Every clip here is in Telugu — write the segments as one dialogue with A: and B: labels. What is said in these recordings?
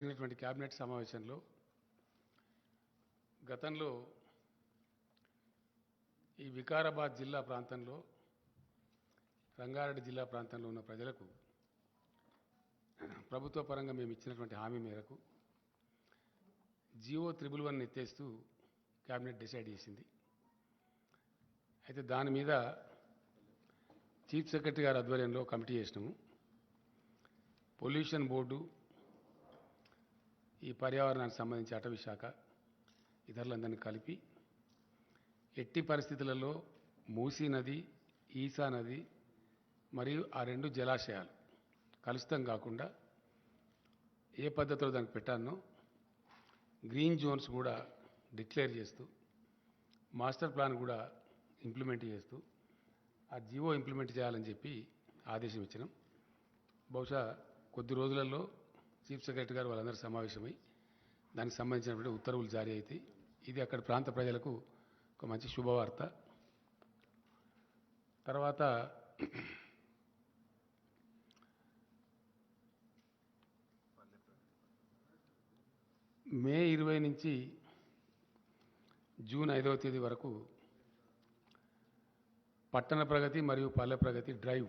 A: జరిగినటువంటి కేబినెట్ సమావేశంలో గతంలో ఈ వికారాబాద్ జిల్లా ప్రాంతంలో రంగారెడ్డి జిల్లా ప్రాంతంలో ఉన్న ప్రజలకు ప్రభుత్వ పరంగా మేము ఇచ్చినటువంటి హామీ మేరకు జియో 111 ఎత్తేస్తూ కేబినెట్ డిసైడ్ చేసింది. అయితే దాని మీద చీఫ్ సెక్రటరీ గారి ఆధ్వర్యంలో కమిటీ చేసినాము. పొల్యూషన్ బోర్డు, ఈ పర్యావరణానికి సంబంధించి అటవీ శాఖ ఇతరులందరినీ కలిపి ఎట్టి పరిస్థితులలో మూసీ నది, ఈసా నది మరియు ఆ రెండు జలాశయాలు కలుషితం కాకుండా ఏ పద్ధతిలో దానికి పెట్టానో గ్రీన్ జోన్స్ కూడా డిక్లేర్ చేస్తూ మాస్టర్ ప్లాన్ కూడా ఇంప్లిమెంట్ చేస్తూ ఆ జియో ఇంప్లిమెంట్ చేయాలని చెప్పి ఆదేశం ఇచ్చినాం. బహుశా కొద్ది రోజులలో చీఫ్ సెక్రటరీ గారు వాళ్ళందరూ సమావేశమై దానికి సంబంధించినటువంటి ఉత్తర్వులు జారీ అవుతాయి. ఇది అక్కడ ప్రాంత ప్రజలకు ఒక మంచి శుభవార్త. తర్వాత మే 20 నుంచి జూన్ 5వ తేదీ వరకు పట్టణ ప్రగతి మరియు పల్లె ప్రగతి డ్రైవ్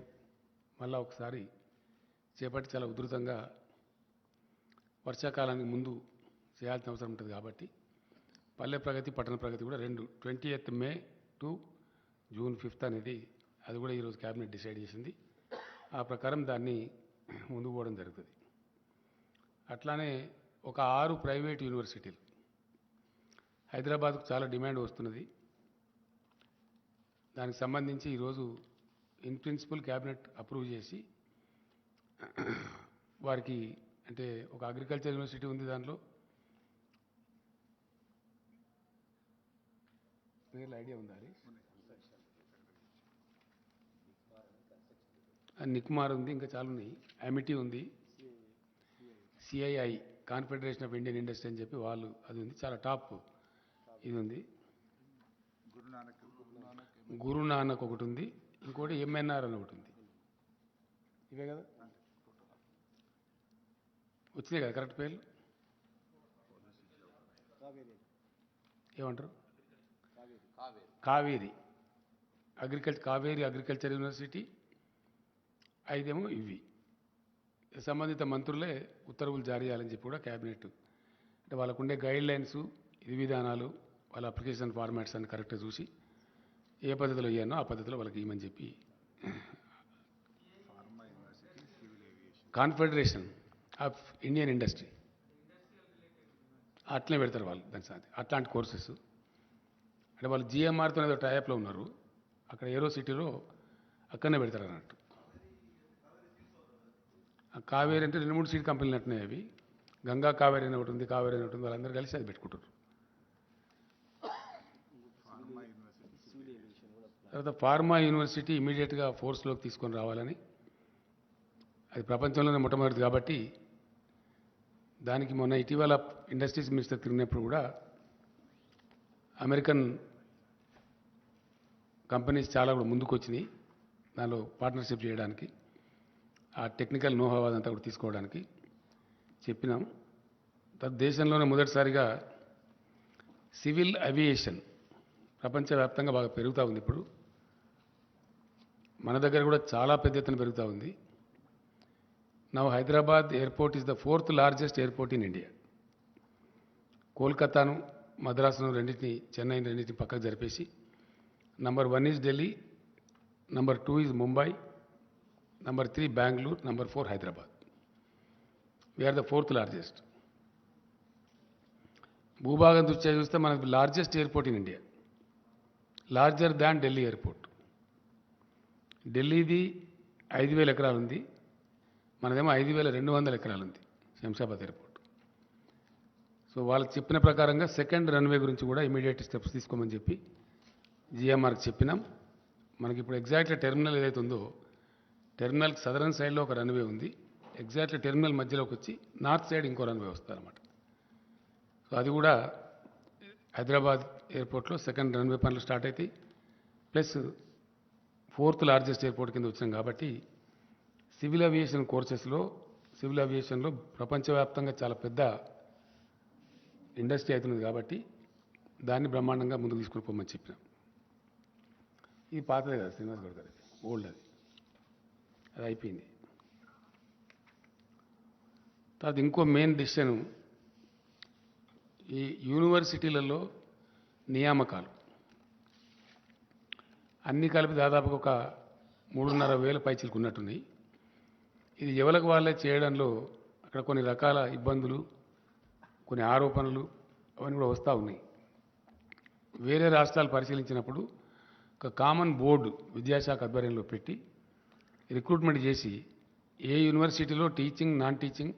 A: మళ్ళా ఒకసారి చేపట్టి చాలా ఉధృతంగా వర్షాకాలానికి ముందు చేయాల్సిన అవసరం ఉంటుంది కాబట్టి పల్లె ప్రగతి పట్టణ ప్రగతి కూడా రెండు 20th May to June 5th అనేది అది కూడా ఈరోజు క్యాబినెట్ డిసైడ్ చేసింది. ఆ ప్రకారం దాన్ని ముందుకు పోవడం జరుగుతుంది. అట్లానే ఒక 6 ప్రైవేట్ యూనివర్సిటీలు హైదరాబాద్కు చాలా డిమాండ్ వస్తున్నది. దానికి సంబంధించి ఈరోజు ఇన్ ప్రిన్సిపల్ క్యాబినెట్ అప్రూవ్ చేసి వారికి అంటే ఒక అగ్రికల్చర్ యూనివర్సిటీ ఉంది, దాంట్లో పేర్లు ఐడియా ఉందా? నిక్మార్ ఉంది, ఇంకా చాలా ఉన్నాయి. అమిటీ ఉంది, CII confederation of Indian industry అని చెప్పి వాళ్ళు అది ఉంది, చాలా టాప్ ఇది ఉంది. గురునానక్ ఒకటి ఉంది, ఇంకోటి ఎంఎన్ఆర్ అని ఒకటి ఉంది. ఇవే కదా వచ్చినాయి కదా కరెక్ట్ పేర్లు? ఏమంటారు? కావేరి అగ్రికల్చర్ యూనివర్సిటీ, 5 ఇవి. సంబంధిత మంత్రులే ఉత్తర్వులు జారీ చేయాలని చెప్పి కూడా క్యాబినెట్ అంటే వాళ్ళకుండే గైడ్ లైన్స్, విధి విధానాలు, వాళ్ళ అప్లికేషన్ ఫార్మాట్స్ అని కరెక్ట్గా చూసి ఏ పద్ధతిలో ఇవ్వనో ఆ పద్ధతిలో వాళ్ళకి ఇవ్వమని చెప్పి కాన్ఫెడరేషన్ ఆఫ్ ఇండియన్ ఇండస్ట్రీ అట్లనే పెడతారు వాళ్ళు. దాని సార్ అట్లాంటి కోర్సెస్ అంటే వాళ్ళు జిఎంఆర్తో ఏదో టైప్లో ఉన్నారు, అక్కడ ఏరో సిటీలో అక్కడనే పెడతారు అన్నట్టు. కావేరి అంటే 2-3 సీడ్ కంపెనీలు అంటున్నాయి. అవి గంగా కావేరి అని ఒకటి ఉంది, కావేరి అని ఒకటి ఉంది, వాళ్ళందరూ కలిసి అది పెట్టుకుంటారు. తర్వాత ఫార్మా యూనివర్సిటీ ఇమీడియట్గా ఫోర్స్లోకి తీసుకొని రావాలని, అది ప్రపంచంలోనే మొట్టమొదటిది కాబట్టి దానికి మొన్న ఇటీవల ఇండస్ట్రీస్ మినిస్టర్ తిరిగినప్పుడు కూడా అమెరికన్ కంపెనీస్ చాలా కూడా ముందుకు వచ్చినాయి దానిలో పార్ట్నర్షిప్ చేయడానికి, ఆ టెక్నికల్ నోహా అదంతా కూడా తీసుకోవడానికి చెప్పినాం. దేశంలోనే మొదటిసారిగా సివిల్ అవియేషన్ ప్రపంచవ్యాప్తంగా బాగా పెరుగుతూ ఉంది. ఇప్పుడు మన దగ్గర కూడా చాలా పెద్ద ఎత్తున పెరుగుతూ ఉంది. Now Hyderabad airport is the 4th largest airport in India. కోల్కతాను, మద్రాసును రెండింటిని, చెన్నైని రెండింటిని పక్కకు జరిపేసి number 1 is Delhi, number 2 is Mumbai, number 3 Bengaluru, number 4 Hyderabad. We're the 4th largest. భూభాగం దృష్ట్యా చూస్తే మనకు largest airport in India, larger than Delhi airport. ఢిల్లీది 5,000 ఎకరాలు ఉంది, మనదేమో 5,200 ఎకరాలు ఉంది శంషాబాద్ ఎయిర్పోర్ట్. సో వాళ్ళకి చెప్పిన ప్రకారంగా సెకండ్ రన్వే గురించి కూడా ఇమీడియట్ స్టెప్స్ తీసుకోమని చెప్పి జిఎంఆర్కి చెప్పినాం. మనకి ఇప్పుడు ఎగ్జాక్ట్లీ టెర్మినల్ ఏదైతే ఉందో టెర్మినల్కి సదరన్ సైడ్లో ఒక రన్వే ఉంది, ఎగ్జాక్ట్లీ టెర్మినల్ మధ్యలోకి వచ్చి నార్త్ సైడ్ ఇంకో రన్వే వస్తుందన్నమాట. సో అది కూడా హైదరాబాద్ ఎయిర్పోర్ట్లో సెకండ్ రన్వే పనులు స్టార్ట్ అవుతాయి. ప్లస్ 4th లార్జెస్ట్ ఎయిర్పోర్ట్ కింద వచ్చినాం కాబట్టి సివిల్ అవియేషన్ కోర్సెస్లో సివిల్ ఏవియేషన్లో ప్రపంచవ్యాప్తంగా చాలా పెద్ద ఇండస్ట్రీ అవుతున్నది కాబట్టి దాన్ని బ్రహ్మాండంగా ముందుకు తీసుకుని పోమని చెప్పిన. ఇది పాతదే కదా శ్రీనివాస్ గౌడ్ గారు, ఓల్డ్ అది అయిపోయింది. తర్వాత ఇంకో మెయిన్ డిసిషన్ ఈ యూనివర్సిటీలలో నియామకాలు అన్నీ కలిపి దాదాపుగా ఒక 3,500 పైచీలకు ఉన్నట్టున్నాయి. ఇది ఎవరికి వాళ్ళే చేయడంలో అక్కడ కొన్ని రకాల ఇబ్బందులు, కొన్ని ఆరోపణలు అవన్నీ కూడా వస్తూ ఉన్నాయి. వేరే రాష్ట్రాలు పరిశీలించినప్పుడు ఒక కామన్ బోర్డు విద్యాశాఖ ఆధ్వర్యంలో పెట్టి రిక్రూట్మెంట్ చేసి ఏ యూనివర్సిటీలో టీచింగ్ నాన్ టీచింగ్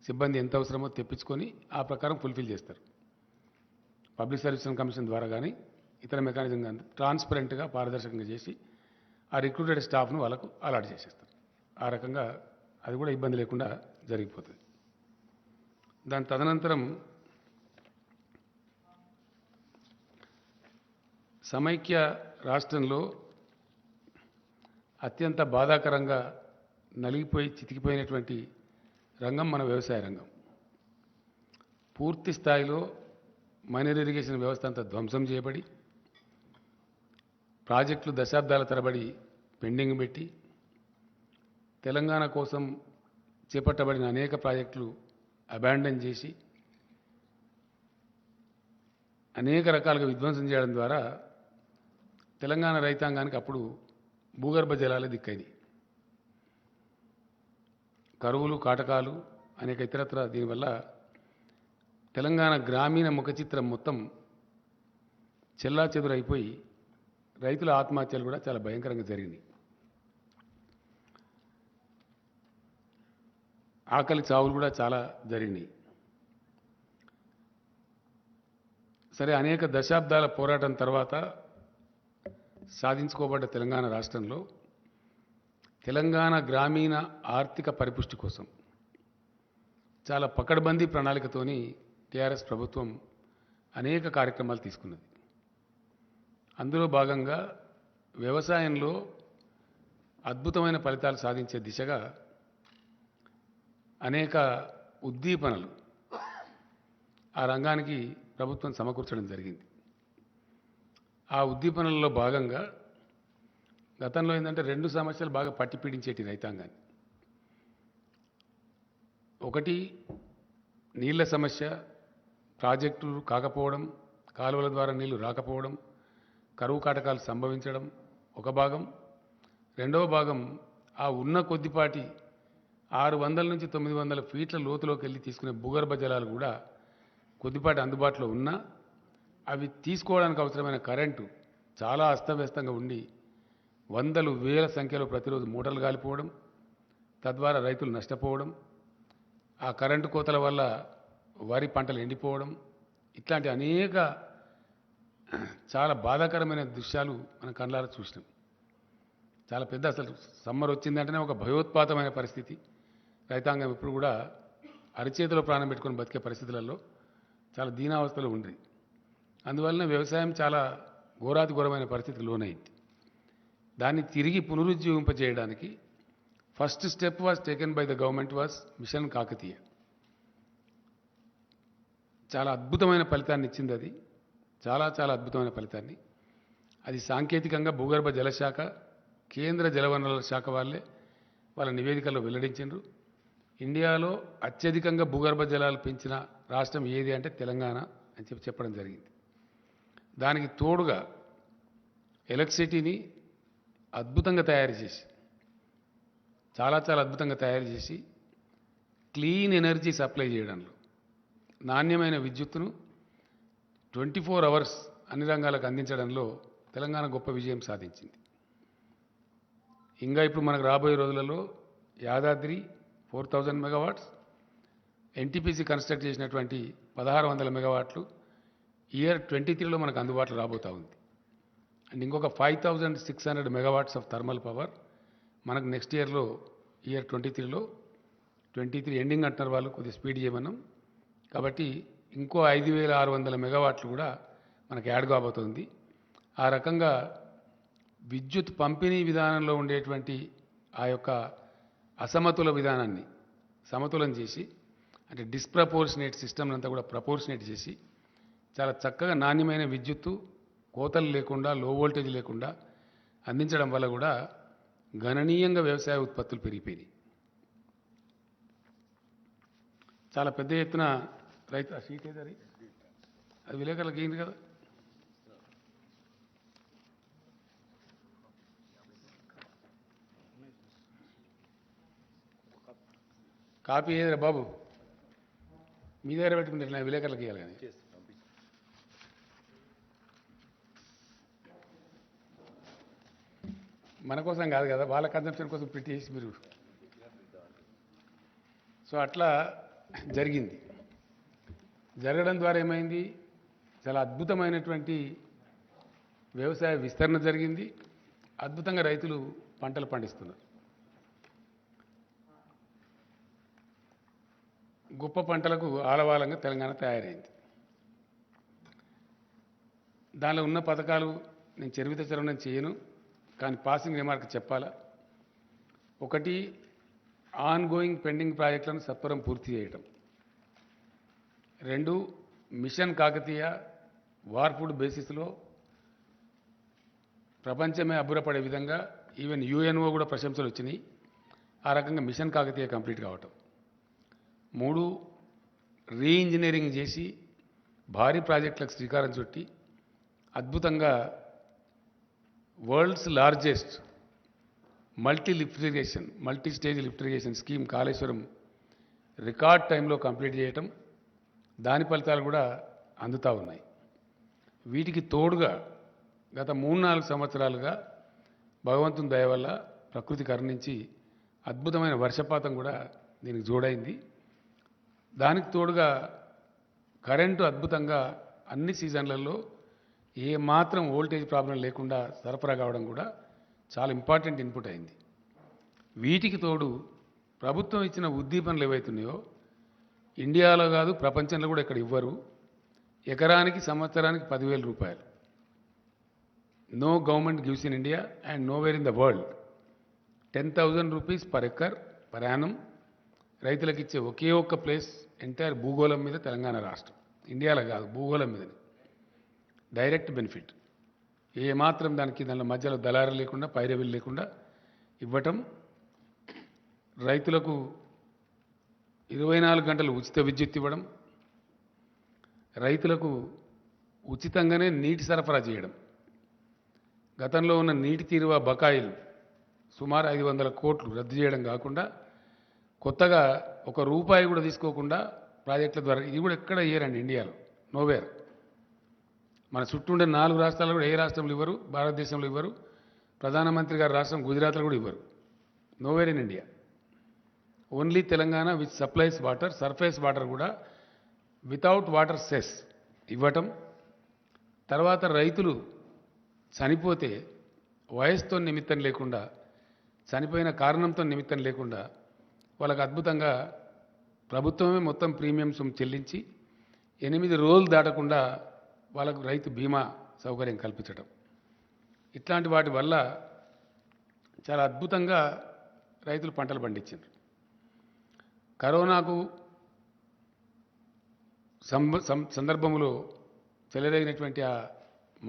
A: సిబ్బంది ఎంత అవసరమో తెప్పించుకొని ఆ ప్రకారం ఫుల్ఫిల్ చేస్తారు. పబ్లిక్ సర్వీస్ కమిషన్ ద్వారా కానీ ఇతర మెకానిజం కానీ ట్రాన్స్పరెంట్గా పారదర్శకంగా చేసి ఆ రిక్రూటెడ్ స్టాఫ్ను వాళ్ళకు అలాట్ చేసేస్తారు. ఆ రకంగా అది కూడా ఇబ్బంది లేకుండా జరిగిపోతుంది. దాని తదనంతరం సమైక్య రాష్ట్రంలో అత్యంత బాధాకరంగా నలిగిపోయి చితికిపోయినటువంటి రంగం మన వ్యవసాయ రంగం. పూర్తి స్థాయిలో మైనర్ ఇరిగేషన్ వ్యవస్థ అంతా ధ్వంసం చేయబడి ప్రాజెక్టులు దశాబ్దాల తరబడి పెండింగ్ పెట్టి తెలంగాణ కోసం చేపట్టబడిన అనేక ప్రాజెక్టులు అబాండన్ చేసి అనేక రకాలుగా విధ్వంసం చేయడం ద్వారా తెలంగాణ రైతాంగానికి అప్పుడు భూగర్భ జలాలే దిక్కైంది. కరువులు, కాటకాలు, అనేక ఇతరత్ర దీనివల్ల తెలంగాణ గ్రామీణ ముఖ చిత్రం మొత్తం చెల్లాచెదురైపోయి రైతుల ఆత్మహత్యలు కూడా చాలా భయంకరంగా జరిగినాయి. ఆకలి చావులు కూడా చాలా జరిగినాయి. సరే, అనేక దశాబ్దాల పోరాటం తర్వాత సాధించుకోబడ్డ తెలంగాణ రాష్ట్రంలో తెలంగాణ గ్రామీణ ఆర్థిక పరిపుష్టి కోసం చాలా పకడ్బందీ ప్రణాళికతోని టీఆర్ఎస్ ప్రభుత్వం అనేక కార్యక్రమాలు తీసుకున్నది. అందులో భాగంగా వ్యవసాయంలో అద్భుతమైన ఫలితాలు సాధించే దిశగా అనేక ఉద్దీపనలు ఆ రంగానికి ప్రభుత్వం సమకూర్చడం జరిగింది. ఆ ఉద్దీపనలలో భాగంగా గతంలో ఏంటంటే 2 సమస్యలు బాగా పట్టి పీడించేటి రైతాంగాన్ని. ఒకటి నీళ్ల సమస్య, ప్రాజెక్టులు కాకపోవడం, కాలువల ద్వారా నీళ్లు రాకపోవడం, కరువు కాటకాలు సంభవించడం ఒక భాగం. రెండవ భాగం ఆ ఉన్న కొద్దిపాటి 600 నుంచి 900 ఫీట్ల లోతులోకి వెళ్ళి తీసుకునే భూగర్భ జలాలు కూడా కొద్దిపాటి అందుబాటులో ఉన్నా అవి తీసుకోవడానికి అవసరమైన కరెంటు చాలా అస్తవ్యస్తంగా ఉండి వందలు వేల సంఖ్యలో ప్రతిరోజు మూటలు కాలిపోవడం, తద్వారా రైతులు నష్టపోవడం, ఆ కరెంటు కోతల వల్ల వరి పంటలు ఎండిపోవడం, ఇట్లాంటి అనేక చాలా బాధాకరమైన దృశ్యాలు మనం కళ్ళారా చూసినాం. చాలా పెద్ద, అసలు సమ్మర్ వచ్చిందంటేనే ఒక భయోత్పాతమైన పరిస్థితి. రైతాంగం ఇప్పుడు కూడా అరిచేతిలో ప్రాణం పెట్టుకొని బతికే పరిస్థితులలో చాలా దీనావస్థలో ఉంది. అందువలన వ్యవసాయం చాలా ఘోరాతి ఘోరమైన పరిస్థితికి లోనైంది. దాన్ని తిరిగి పునరుజ్జీవింపజేయడానికి first step was taken by the government was mission Kakatiya. చాలా అద్భుతమైన ఫలితాన్ని ఇచ్చింది అది, చాలా చాలా అద్భుతమైన ఫలితాన్ని. అది సాంకేతికంగా భూగర్భ జలశాఖ, కేంద్ర జలవనరుల శాఖ వాళ్ళ నివేదికల్లో వెల్లడించారు. ఇండియాలో అత్యధికంగా భూగర్భ జలాలు పెంచిన రాష్ట్రం ఏది అంటే తెలంగాణ అని చెప్పడం జరిగింది. దానికి తోడుగా ఎలక్ట్రిసిటీని అద్భుతంగా తయారు చేసి, చాలా చాలా అద్భుతంగా తయారు చేసి క్లీన్ ఎనర్జీ సప్లై చేయడంలో, నాణ్యమైన విద్యుత్తును 24 అవర్స్ అన్ని రంగాలకు అందించడంలో తెలంగాణ గొప్ప విజయం సాధించింది. ఇంకా ఇప్పుడు మనకు రాబోయే రోజులలో యాదాద్రి 4000 మెగావాట్స్, ఎన్టీపీసీ కన్స్ట్రక్ట్ చేసినటువంటి 1600 మెగావాట్లు ఇయర్ 23లో మనకు అందుబాటులో రాబోతూ ఉంది. అండ్ ఇంకొక 5600 మెగావాట్స్ ఆఫ్ థర్మల్ పవర్ మనకు నెక్స్ట్ ఇయర్లో, ఇయర్ 23లో, 23 ఎండింగ్ అంటున్నారు వాళ్ళు, కొద్దిగా స్పీడ్ చేయమన్నాం కాబట్టి ఇంకో 5600 మెగావాట్లు కూడా మనకు యాడ్ కాబోతుంది. ఆ రకంగా విద్యుత్ పంపిణీ విధానంలో ఉండేటువంటి ఆ యొక్క అసమతుల విధానాన్ని సమతులం చేసి అంటే డిస్ప్రపోర్షనేట్ సిస్టమ్ అంతా కూడా ప్రపోర్షనేట్ చేసి చాలా చక్కగా నాణ్యమైన విద్యుత్తు కోతలు లేకుండా లో వోల్టేజ్ లేకుండా అందించడం వల్ల కూడా గణనీయంగా వ్యవసాయ ఉత్పత్తులు పెరిగిపోయినాయి. చాలా పెద్ద ఎత్తున రైతు ఆ షీట్ ఏది అది విలేకరులకు ఏంది కదా కాపీ ఏదిరా బాబు మీ దగ్గర పెట్టుకుంటే నా విలేకరులకు ఇవ్వాలి కానీ మన కోసం కాదు కదా వాళ్ళ కన్సంప్షన్ కోసం ప్రింట్ చేసి మీరు సో అట్లా జరిగింది. జరగడం ద్వారా ఏమైంది చాలా అద్భుతమైనటువంటి వ్యవసాయ విస్తరణ జరిగింది. అద్భుతంగా రైతులు పంటలు పండిస్తున్నారు. గొప్ప పంటలకు ఆలవాలంగా తెలంగాణ తయారైంది. దానిలో ఉన్న పథకాలు నేను చరిత్ర చరవడం చేయను కానీ పాసింగ్ రిమార్క్ చెప్పాలా. ఒకటి ఆన్ గోయింగ్ పెండింగ్ ప్రాజెక్టులను సత్వరం పూర్తి చేయటం. 2 మిషన్ కాకతీయ వార్పుడ్ బేసిస్లో ప్రపంచమే అబ్బురపడే విధంగా ఈవెన్ యుఎన్ఓ కూడా ప్రశంసలు వచ్చినాయి. ఆ రకంగా మిషన్ కాకతీయ కంప్లీట్ కావటం. 3 రీఇంజనీరింగ్ చేసి భారీ ప్రాజెక్టులకు శ్రీకారం చుట్టి అద్భుతంగా world's largest multi stage lift irrigation scheme Kaleshwaram record టైంలో కంప్లీట్ చేయటం. దాని ఫలితాలు కూడా అందుతూ ఉన్నాయి. వీటికి తోడుగా గత 3-4 సంవత్సరాలుగా భగవంతుని దయ వల్ల ప్రకృతి కరుణించి అద్భుతమైన వర్షపాతం కూడా దీనికి జోడైంది. దానికి తోడుగా కరెంటు అద్భుతంగా అన్ని సీజన్లలో ఏ మాత్రం వోల్టేజ్ ప్రాబ్లం లేకుండా సరఫరా కావడం కూడా చాలా ఇంపార్టెంట్ ఇన్పుట్ అయింది. వీటికి తోడు ప్రభుత్వం ఇచ్చిన ఉద్దీపనలు ఏవైతున్నాయో ఇండియాలో కాదు ప్రపంచంలో కూడా ఇక్కడ ఇవ్వరు. ఎకరానికి సంవత్సరానికి 10,000 రూపాయలు. No government gives in India and nowhere in the world 10,000 rupees per acre per annum రైతులకు ఇచ్చే ఒకే ఒక్క ప్లేస్ ఎంటైర్ భూగోళం మీద తెలంగాణ రాష్ట్రం. ఇండియాలో కాదు భూగోళం మీద డైరెక్ట్ బెనిఫిట్. ఏ మాత్రం దానిలో మధ్యలో దళారు లేకుండా పైరవీలు లేకుండా ఇవ్వటం. రైతులకు 24 గంటలు ఉచిత విద్యుత్ ఇవ్వడం. రైతులకు ఉచితంగానే నీటి సరఫరా చేయడం. గతంలో ఉన్న నీటి తీరువా బకాయిలు సుమారు 500 కోట్లు రద్దు చేయడం కాకుండా కొత్తగా ₹1 కూడా తీసుకోకుండా ప్రాజెక్టుల ద్వారా ఇది కూడా ఎక్కడ ఇయ్యరండి ఇండియాలో నోవేర్. మన చుట్టూ ఉండే 4 రాష్ట్రాలు కూడా ఏ రాష్ట్రంలో ఇవ్వరు, భారతదేశంలో ఇవ్వరు. ప్రధానమంత్రి గారి రాష్ట్రం గుజరాత్లో కూడా ఇవ్వరు. Nowhere in India. Only Telangana which supplies water, surface water కూడా వితౌట్ వాటర్ సెస్ ఇవ్వటం. తర్వాత రైతులు చనిపోతే వయసుతో నిమిత్తం లేకుండా చనిపోయిన కారణంతో నిమిత్తం లేకుండా వాళ్ళకు అద్భుతంగా ప్రభుత్వమే మొత్తం ప్రీమియంస్ చెల్లించి 8 రోజులు దాటకుండా వాళ్ళకు రైతు బీమా సౌకర్యం కల్పించడం. ఇట్లాంటి వాటి వల్ల చాలా అద్భుతంగా రైతులు పంటలు పండించారు. కరోనాకు సందర్భంలో చెలరేగినటువంటి ఆ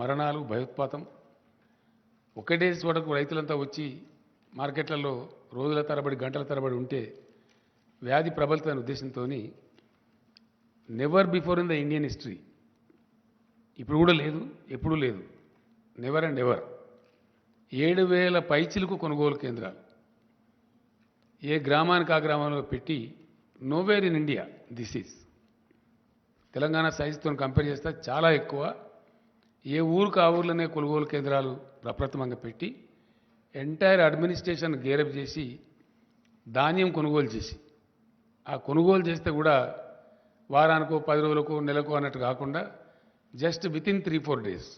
A: మరణాలు, భయోత్పాతం ఒకటే చోటకు రైతులంతా వచ్చి మార్కెట్లలో రోజుల తరబడి గంటల తరబడి ఉంటే వ్యాధి ప్రబలుతున్న ఉద్దేశంతో never before in the Indian history, ఇప్పుడు కూడా లేదు, ఎప్పుడూ లేదు, నెవర్ అండ్ ఎవర్ 7,000 పైచిలకు కొనుగోలు కేంద్రాలు ఏ గ్రామానికి ఆ గ్రామంలో పెట్టి nowhere in India this is Telangana సైజుతో కంపేర్ చేస్తే చాలా ఎక్కువ. ఏ ఊరికి ఆ ఊర్లోనే కొనుగోలు కేంద్రాలు ప్రప్రథమంగా పెట్టి ఎంటైర్ అడ్మినిస్ట్రేషన్ గేరప్ చేసి ధాన్యం కొనుగోలు చేసి ఆ కొనుగోలు చేస్తే కూడా వారానికో 10 రోజులకో నెలకో అన్నట్టు కాకుండా జస్ట్ వితిన్ 3-4 డేస్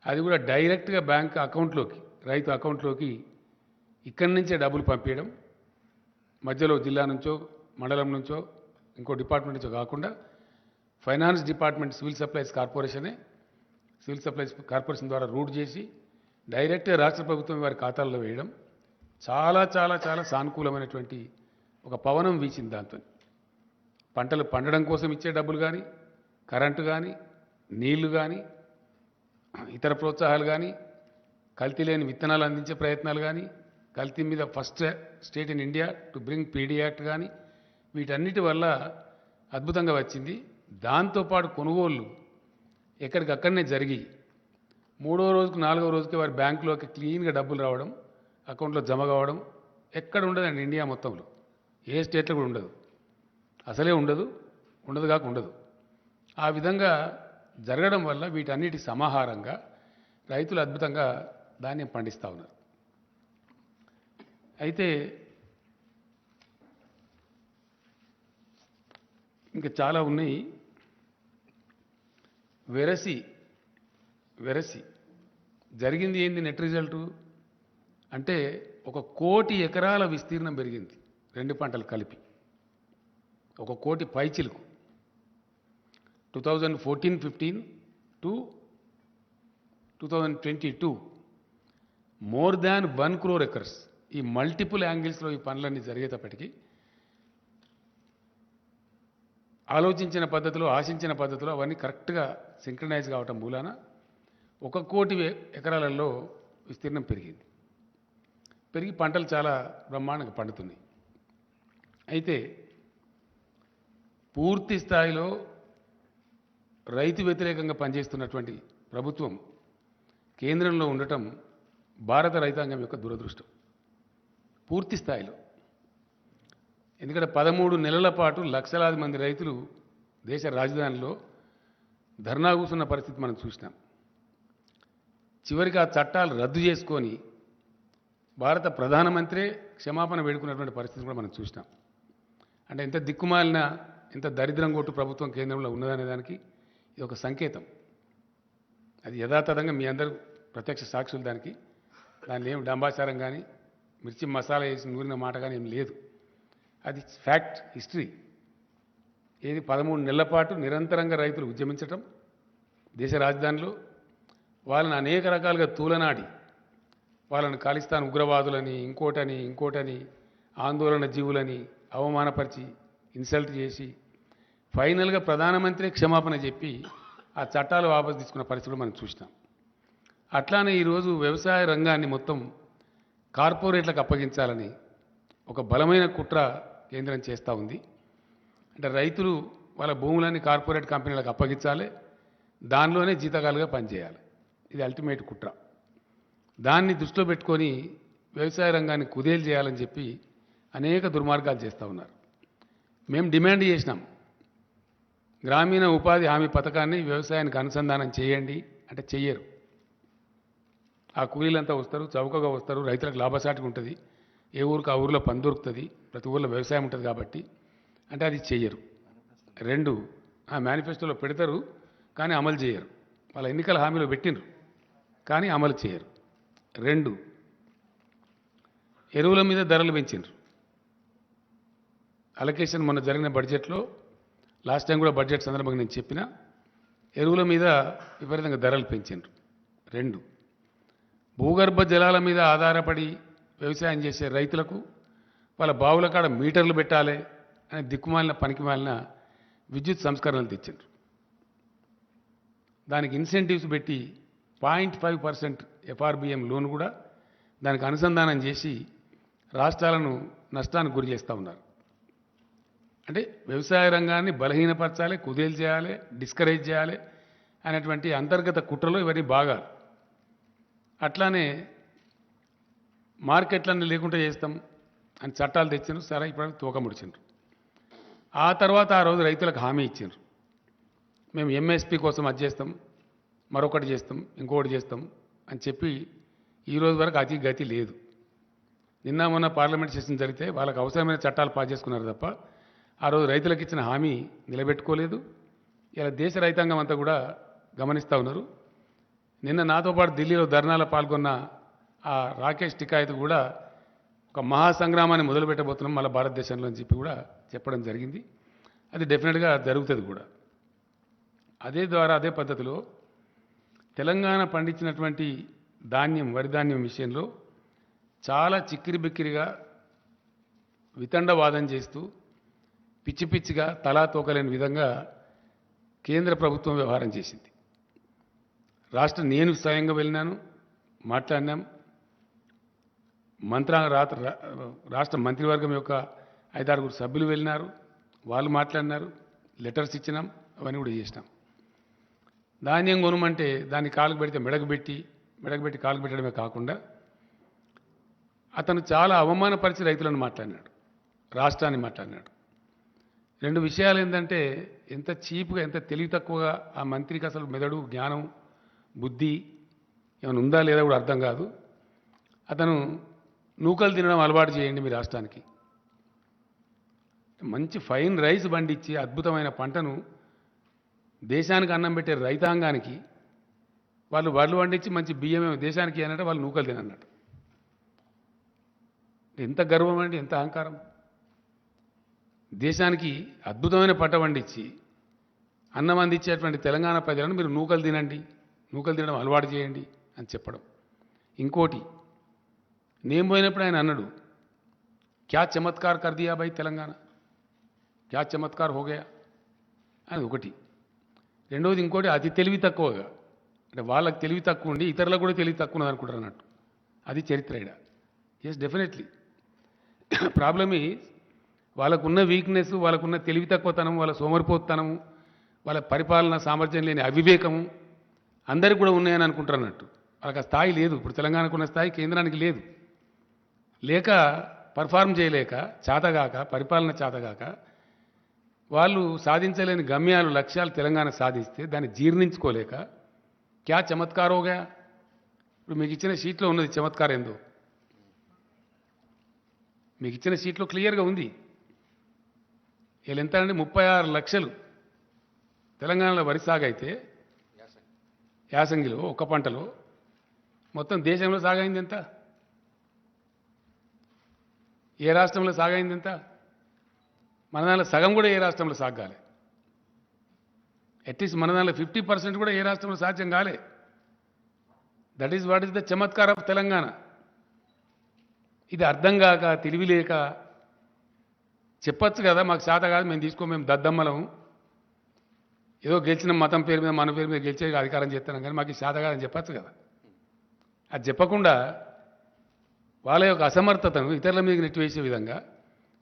A: అది కూడా డైరెక్ట్గా బ్యాంక్ అకౌంట్లోకి రైతు అకౌంట్లోకి ఇక్కడి నుంచే డబ్బులు పంపించడం. మధ్యలో జిల్లా నుంచో మండలం నుంచో ఇంకో డిపార్ట్మెంట్ నుంచో కాకుండా finance department civil supplies corporation ద్వారా రూట్ చేసి డైరెక్ట్గా రాష్ట్ర ప్రభుత్వం వారి ఖాతాల్లో వేయడం చాలా చాలా చాలా సానుకూలమైనటువంటి ఒక పవనం వీచింది దాంతో. పంటలు పండడం కోసం ఇచ్చే డబ్బులు కానీ, కరెంటు కానీ, నీళ్లు కానీ, ఇతర ప్రోత్సాహాలు కానీ, కల్తీ లేని విత్తనాలు అందించే ప్రయత్నాలు కానీ, కల్తీ మీద first state in India to bring PD act కానీ, వీటన్నిటి వల్ల అద్భుతంగా వచ్చింది. దాంతోపాటు కొనుగోళ్ళు ఎక్కడికక్కడనే జరిగి 3వ రోజుకు 4వ రోజుకి వారి బ్యాంకులోకి క్లీన్గా డబ్బులు రావడం, అకౌంట్లో జమ కావడం ఎక్కడ ఉండదండి ఇండియా మొత్తంలో. ఏ స్టేట్లో కూడా ఉండదు, అసలే ఉండదు, ఉండదు కాక ఉండదు. ఆ విధంగా జరగడం వల్ల వీటన్నిటి సమాహారంగా రైతులు అద్భుతంగా ధాన్యం పండిస్తూ ఉన్నారు. అయితే ఇంకా చాలా ఉన్నాయి. వెరసి జరిగింది ఏంది? నెట్ రిజల్టు అంటే 1 కోటి ఎకరాల విస్తీర్ణం పెరిగింది రెండు పంటలు కలిపి. 1 కోటి పైచిలుకు 2014-15 to 2022 more than 1 crore acres. ఈ మల్టిపుల్ యాంగిల్స్లో ఈ పనులన్నీ జరిగేటప్పటికీ ఆలోచించిన పద్ధతిలో, ఆశించిన పద్ధతిలో అవన్నీ కరెక్ట్గా సింక్రనైజ్ కావటం మూలాన 1 కోటి ఎకరాలలో విస్తీర్ణం పెరిగింది. పెరిగి పంటలు చాలా బ్రహ్మాండంగా పండుతున్నాయి. అయితే పూర్తి స్థాయిలో రైతు వ్యతిరేకంగా పనిచేస్తున్నటువంటి ప్రభుత్వం కేంద్రంలో ఉండటం భారత రైతాంగం యొక్క దురదృష్టం పూర్తి స్థాయిలో. ఎందుకంటే 13 నెలల పాటు లక్షలాది మంది రైతులు దేశ రాజధానిలో ధర్నా కూర్చున్న పరిస్థితి మనం చూసినాం. చివరికి ఆ చట్టాలు రద్దు చేసుకొని భారత ప్రధానమంత్రే క్షమాపణ వేడుకున్నటువంటి పరిస్థితి కూడా మనం చూసినాం. అంటే ఎంత దిక్కుమాలిన, ఎంత దరిద్రం కొట్టు ప్రభుత్వం కేంద్రంలో ఉన్నదనే దానికి ఇది ఒక సంకేతం. అది యథాతథంగా మీ అందరూ ప్రత్యక్ష సాక్షులు. దానిలో ఏం డంబాచారం కానీ, మిర్చి మసాలా వేసి నూరిన మాట కానీ ఏం లేదు. అది ఫ్యాక్ట్, హిస్టరీ. ఏది 13 నెలల పాటు నిరంతరంగా రైతులు ఉద్యమించటం దేశ రాజధానిలో, వాళ్ళని అనేక రకాలుగా తూలనాడి, వాళ్ళని ఖాళిస్తాన్ ఉగ్రవాదులని, ఇంకోటని ఆందోళన జీవులని అవమానపరిచి, ఇన్సల్ట్ చేసి ఫైనల్గా ప్రధానమంత్రి క్షమాపణ చెప్పి ఆ చట్టాలు వాపసు తీసుకున్న పరిస్థితులు మనం చూసినాం. అట్లానే ఈరోజు వ్యవసాయ రంగాన్ని మొత్తం కార్పొరేట్లకు అప్పగించాలని ఒక బలమైన కుట్ర కేంద్రం చేస్తూ ఉంది. అంటే రైతులు వాళ్ళ భూములన్నీ కార్పొరేట్ కంపెనీలకు అప్పగించాలి, దానిలోనే జీతకాలుగా పనిచేయాలి. ఇది అల్టిమేట్ కుట్ర. దాన్ని దృష్టిలో పెట్టుకొని వ్యవసాయ రంగాన్ని కుదేలు చేయాలని చెప్పి అనేక దుర్మార్గాలు చేస్తూ ఉన్నారు. మేము డిమాండ్ చేసినాం, గ్రామీణ ఉపాధి హామీ పథకాన్ని వ్యవసాయానికి అనుసంధానం చేయండి అంటే చెయ్యరు. ఆ కూలీలంతా వస్తారు, చౌకగా వస్తారు, రైతులకు లాభసాటిగా ఉంటుంది, ఏ ఊరికి ఆ ఊరిలో పని దొరుకుతుంది, ప్రతి ఊరిలో వ్యవసాయం ఉంటుంది కాబట్టి అంటే అది చెయ్యరు. 2 ఆ మేనిఫెస్టోలో పెడతారు కానీ అమలు చేయరు. వాళ్ళ ఎన్నికల హామీలో పెట్టినరు కానీ అమలు చేయరు. 2 ఎరువుల మీద ధరలు పెంచినారు. అలొకేషన్ మొన్న జరిగిన బడ్జెట్లో, లాస్ట్ టైం కూడా బడ్జెట్ సందర్భంగా నేను చెప్పిన, ఎరువుల మీద విపరీతంగా ధరలు పెంచినారు. 2 భూగర్భ జలాల మీద ఆధారపడి వ్యవసాయం చేసే రైతులకు వాళ్ళ బావుల కాడ మీటర్లు పెట్టాలి అని దిక్కుమాలిన పనికిమాలిన విద్యుత్ సంస్కరణలు తెచ్చిండ్రు. దానికి ఇన్సెంటివ్స్ పెట్టి 0.5% FRBM లోన్ కూడా దానికి అనుసంధానం చేసి రాష్ట్రాలను నష్టానికి గురి చేస్తూ ఉన్నారు. అంటే వ్యవసాయ రంగాన్ని బలహీనపరచాలి, కుదేలు చేయాలి, డిస్కరేజ్ చేయాలి అనేటువంటి అంతర్గత కుట్రలో ఇవన్నీ బాగా. అట్లానే మార్కెట్లన్నీ లేకుండా చేస్తాం అని చట్టాలు తెచ్చిండ్రు. సరే, ఇప్పుడు తూకం ముడిచిండ్రు. ఆ తర్వాత ఆ రోజు రైతులకు హామీ ఇచ్చిండ్రు, మేము MSP కోసం అది చేస్తాం, మరొకటి చేస్తాం, ఇంకొకటి చేస్తాం అని చెప్పి ఈరోజు వరకు అతి గతి లేదు. నిన్న మొన్న పార్లమెంట్ సెషన్ జరిగితే వాళ్ళకి అవసరమైన చట్టాలు పాస్ చేసుకున్నారు తప్ప ఆ రోజు రైతులకు ఇచ్చిన హామీ నిలబెట్టుకోలేదు. ఇలా దేశ రైతాంగం అంతా కూడా గమనిస్తూ ఉన్నారు. నిన్న నాతో పాటు ఢిల్లీలో ధర్నాలో పాల్గొన్న ఆ రాకేష్ టికాయత్ కూడా ఒక మహాసంగ్రామాన్ని మొదలుపెట్టబోతున్నాం మళ్ళీ భారతదేశంలో అని చెప్పి కూడా చెప్పడం జరిగింది. అది డెఫినెట్గా జరుగుతుంది కూడా. అదే పద్ధతిలో తెలంగాణ పండించినటువంటి ధాన్యం, వరి ధాన్యం విషయంలో చాలా చిక్కిరి బిక్కిరిగా వితండవాదం చేస్తూ పిచ్చి పిచ్చిగా తలా తోకలేని విధంగా కేంద్ర ప్రభుత్వం వ్యవహారం చేసింది. నేను స్వయంగా వెళ్ళినాను, మాట్లాడినాం. రాష్ట్ర మంత్రివర్గం యొక్క 5-6 సభ్యులు వెళ్ళినారు, వాళ్ళు మాట్లాడినారు, లెటర్స్ ఇచ్చినాం, అవన్నీ కూడా చేసినాం. ధాన్యం కొనమంటే దాన్ని కాలుకు పెడితే మెడకు పెట్టి కాలుకు పెట్టడమే కాకుండా అతను చాలా అవమానపరిచి రైతులను మాట్లాడినాడు, రాష్ట్రాన్ని మాట్లాడినాడు. 2 విషయాలు ఏంటంటే ఎంత చీప్గా, ఎంత తెలివి తక్కువగా ఆ మంత్రికి అసలు మెదడు, జ్ఞానం, బుద్ధి ఏమైనా ఉందా లేదా కూడా అర్థం కాదు. అతను నూకలు తినడం అలవాటు చేయండి మీ రాష్ట్రానికి. మంచి ఫైన్ రైస్ పండించి అద్భుతమైన పంటను దేశానికి అన్నం పెట్టే రైతాంగానికి వాళ్ళు వడ్లు పండించి మంచి బియ్యమే దేశానికి అన్నట్టు వాళ్ళు నూకలు తినన్నట్టు. ఎంత గర్వం అండి, ఎంత అహంకారం. దేశానికి అద్భుతమైన పంట పండించి అన్నం అందించేటువంటి తెలంగాణ ప్రజలను మీరు నూకలు తినండి, నూకలు తినడం అలవాటు చేయండి అని చెప్పడం. ఇంకోటి, నేను పోయినప్పుడు ఆయన అన్నాడు, క్యా చమత్కార్ కర్ దియా భాయ్ తెలంగాణ, క్యా చమత్కార్ హో గయా అని ఒకటి. రెండవది ఇంకోటి, అతి తెలివి తక్కువగా, అంటే వాళ్ళకి తెలివి తక్కువ ఉండి ఇతరులకు కూడా తెలివి తక్కువ ఉన్నది అనుకుంటారు అన్నట్టు. అది చరిత్ర ఇడ. Yes, definitely. ప్రాబ్లమ్ ఈజ్ వాళ్ళకున్న వీక్నెస్, వాళ్ళకున్న తెలివి తక్కువతనం, వాళ్ళ సోమరిపోతనము, వాళ్ళ పరిపాలన సామర్థ్యం లేని అవివేకము అందరికీ కూడా ఉన్నాయని అనుకుంటారు అన్నట్టు. వాళ్ళకి ఆ స్థాయి లేదు. ఇప్పుడు తెలంగాణకు ఉన్న స్థాయి కేంద్రానికి లేదు. లేక పర్ఫార్మ్ చేయలేక, చేతగాక, పరిపాలన చేతగాక వాళ్ళు సాధించలేని గమ్యాలు, లక్ష్యాలు తెలంగాణ సాధిస్తే దాన్ని జీర్ణించుకోలేక క్యా చమత్కారోగా. ఇప్పుడు మీకు ఇచ్చిన షీట్లో ఉన్నది చమత్కారం ఏందో, మీకు ఇచ్చిన షీట్లో క్లియర్గా ఉంది. వీళ్ళు ఎంత అంటే 36 లక్షలు తెలంగాణలో వరి సాగైతే యాసంగిలో ఒక్క పంటలో, మొత్తం దేశంలో సాగైంది ఎంత? ఏ రాష్ట్రంలో సాగైంది ఎంత? మన దానిలో సగం కూడా ఏ రాష్ట్రంలో సాగాలి. అట్లీస్ట్ మన దానిలో 50% కూడా ఏ రాష్ట్రంలో సాధ్యం కాలే. That is what is the Chamatkar of Telangana. ఇది అర్థం కాక, తెలివి లేక చెప్పచ్చు కదా, మాకు శాత కాదు, మేము దద్దమ్మలము, ఏదో గెలిచిన మతం పేరు మీద, మన పేరు మీద గెలిచే అధికారం చేస్తున్నాం, కానీ మాకు శాత కాదని చెప్పచ్చు కదా. అది చెప్పకుండా వాళ్ళ యొక్క అసమర్థతను ఇతరుల మీద నెట్టివేసే విధంగా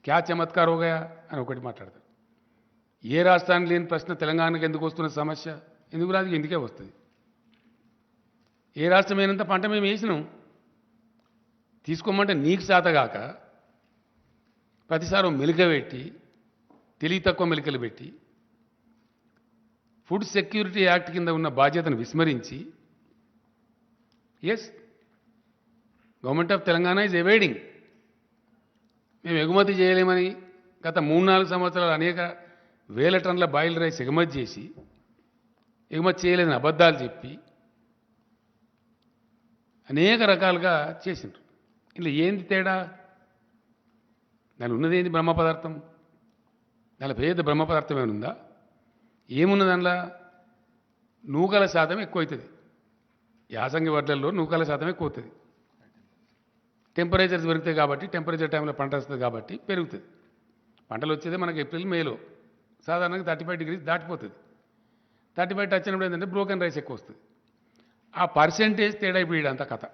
A: క్యా చమత్కార్ హోగయా అని ఒకటి మాట్లాడతారు. ఏ రాష్ట్రానికి లేని ప్రశ్న తెలంగాణకు ఎందుకు వస్తున్న సమస్య? ఎందుకు రాదు? ఎందుకే వస్తుంది. ఏ రాష్ట్రం అయినంత పంట మేము వేసినాం, తీసుకోమంటే నీకు శాతగాక ప్రతిసారి మెలికబెట్టి, తెలివి తక్కువ మెలికలు పెట్టి, ఫుడ్ సెక్యూరిటీ యాక్ట్ కింద ఉన్న బాధ్యతను విస్మరించి, yes, government of Telangana is avoiding. మేము ఎగుమతి చేయలేమని గత 3-4 సంవత్సరాలు అనేక వేల టన్నుల బాయిల్ రైస్ ఎగుమతి చేసి, ఎగుమతి చేయలేదని అబద్ధాలు చెప్పి అనేక రకాలుగా చేసిండ్రు. ఇలా ఏంది తేడా? దాని ఉన్నది ఏంది? బ్రహ్మ పదార్థం. దాని పేద బ్రహ్మ పదార్థం ఏమనుందా? ఏమున్నది అందులో? నూకల శాతం ఎక్కువ అవుతుంది. యాసంగి వడ్లల్లో నూకల శాతం ఎక్కువ అవుతుంది. టెంపరేచర్స్ పెరుగుతాయి కాబట్టి, టెంపరేచర్ టైంలో పంట వస్తుంది కాబట్టి పెరుగుతుంది. పంటలు వచ్చేది మనకి ఏప్రిల్, మేలో. సాధారణంగా 35 degrees దాటిపోతుంది. 35 టచ్ అయినప్పుడు ఏంటంటే బ్రోకెన్ రైస్ ఎక్కువ వస్తుంది. ఆ పర్సెంటేజ్ తేడా ఇప్పుడు ఇదంతా కథ.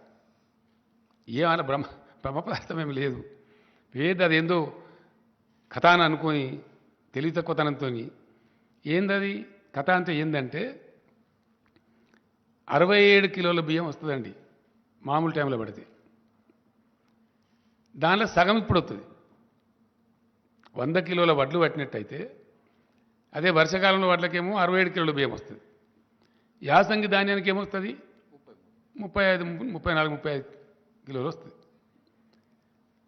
A: ఏమైనా బ్రహ్మ పదార్థం ఏమి లేదు. అదేందో కథ అని అనుకొని తెలివి తక్కువతనంతో ఏందది కథ అంటే ఏంటంటే 67 కిలోల బియ్యం వస్తుందండి మామూలు టైంలో పడితే. దానిలో సగం ఇప్పుడు వస్తుంది. 100 కిలోల వడ్లు పట్టినట్టయితే అదే వర్షాకాలంలో వడ్లకేమో 67 కిలోల బియ్యం వస్తుంది. యాసంగి ధాన్యానికి ఏమొస్తుంది? 35, 34, 35 కిలోలు వస్తుంది.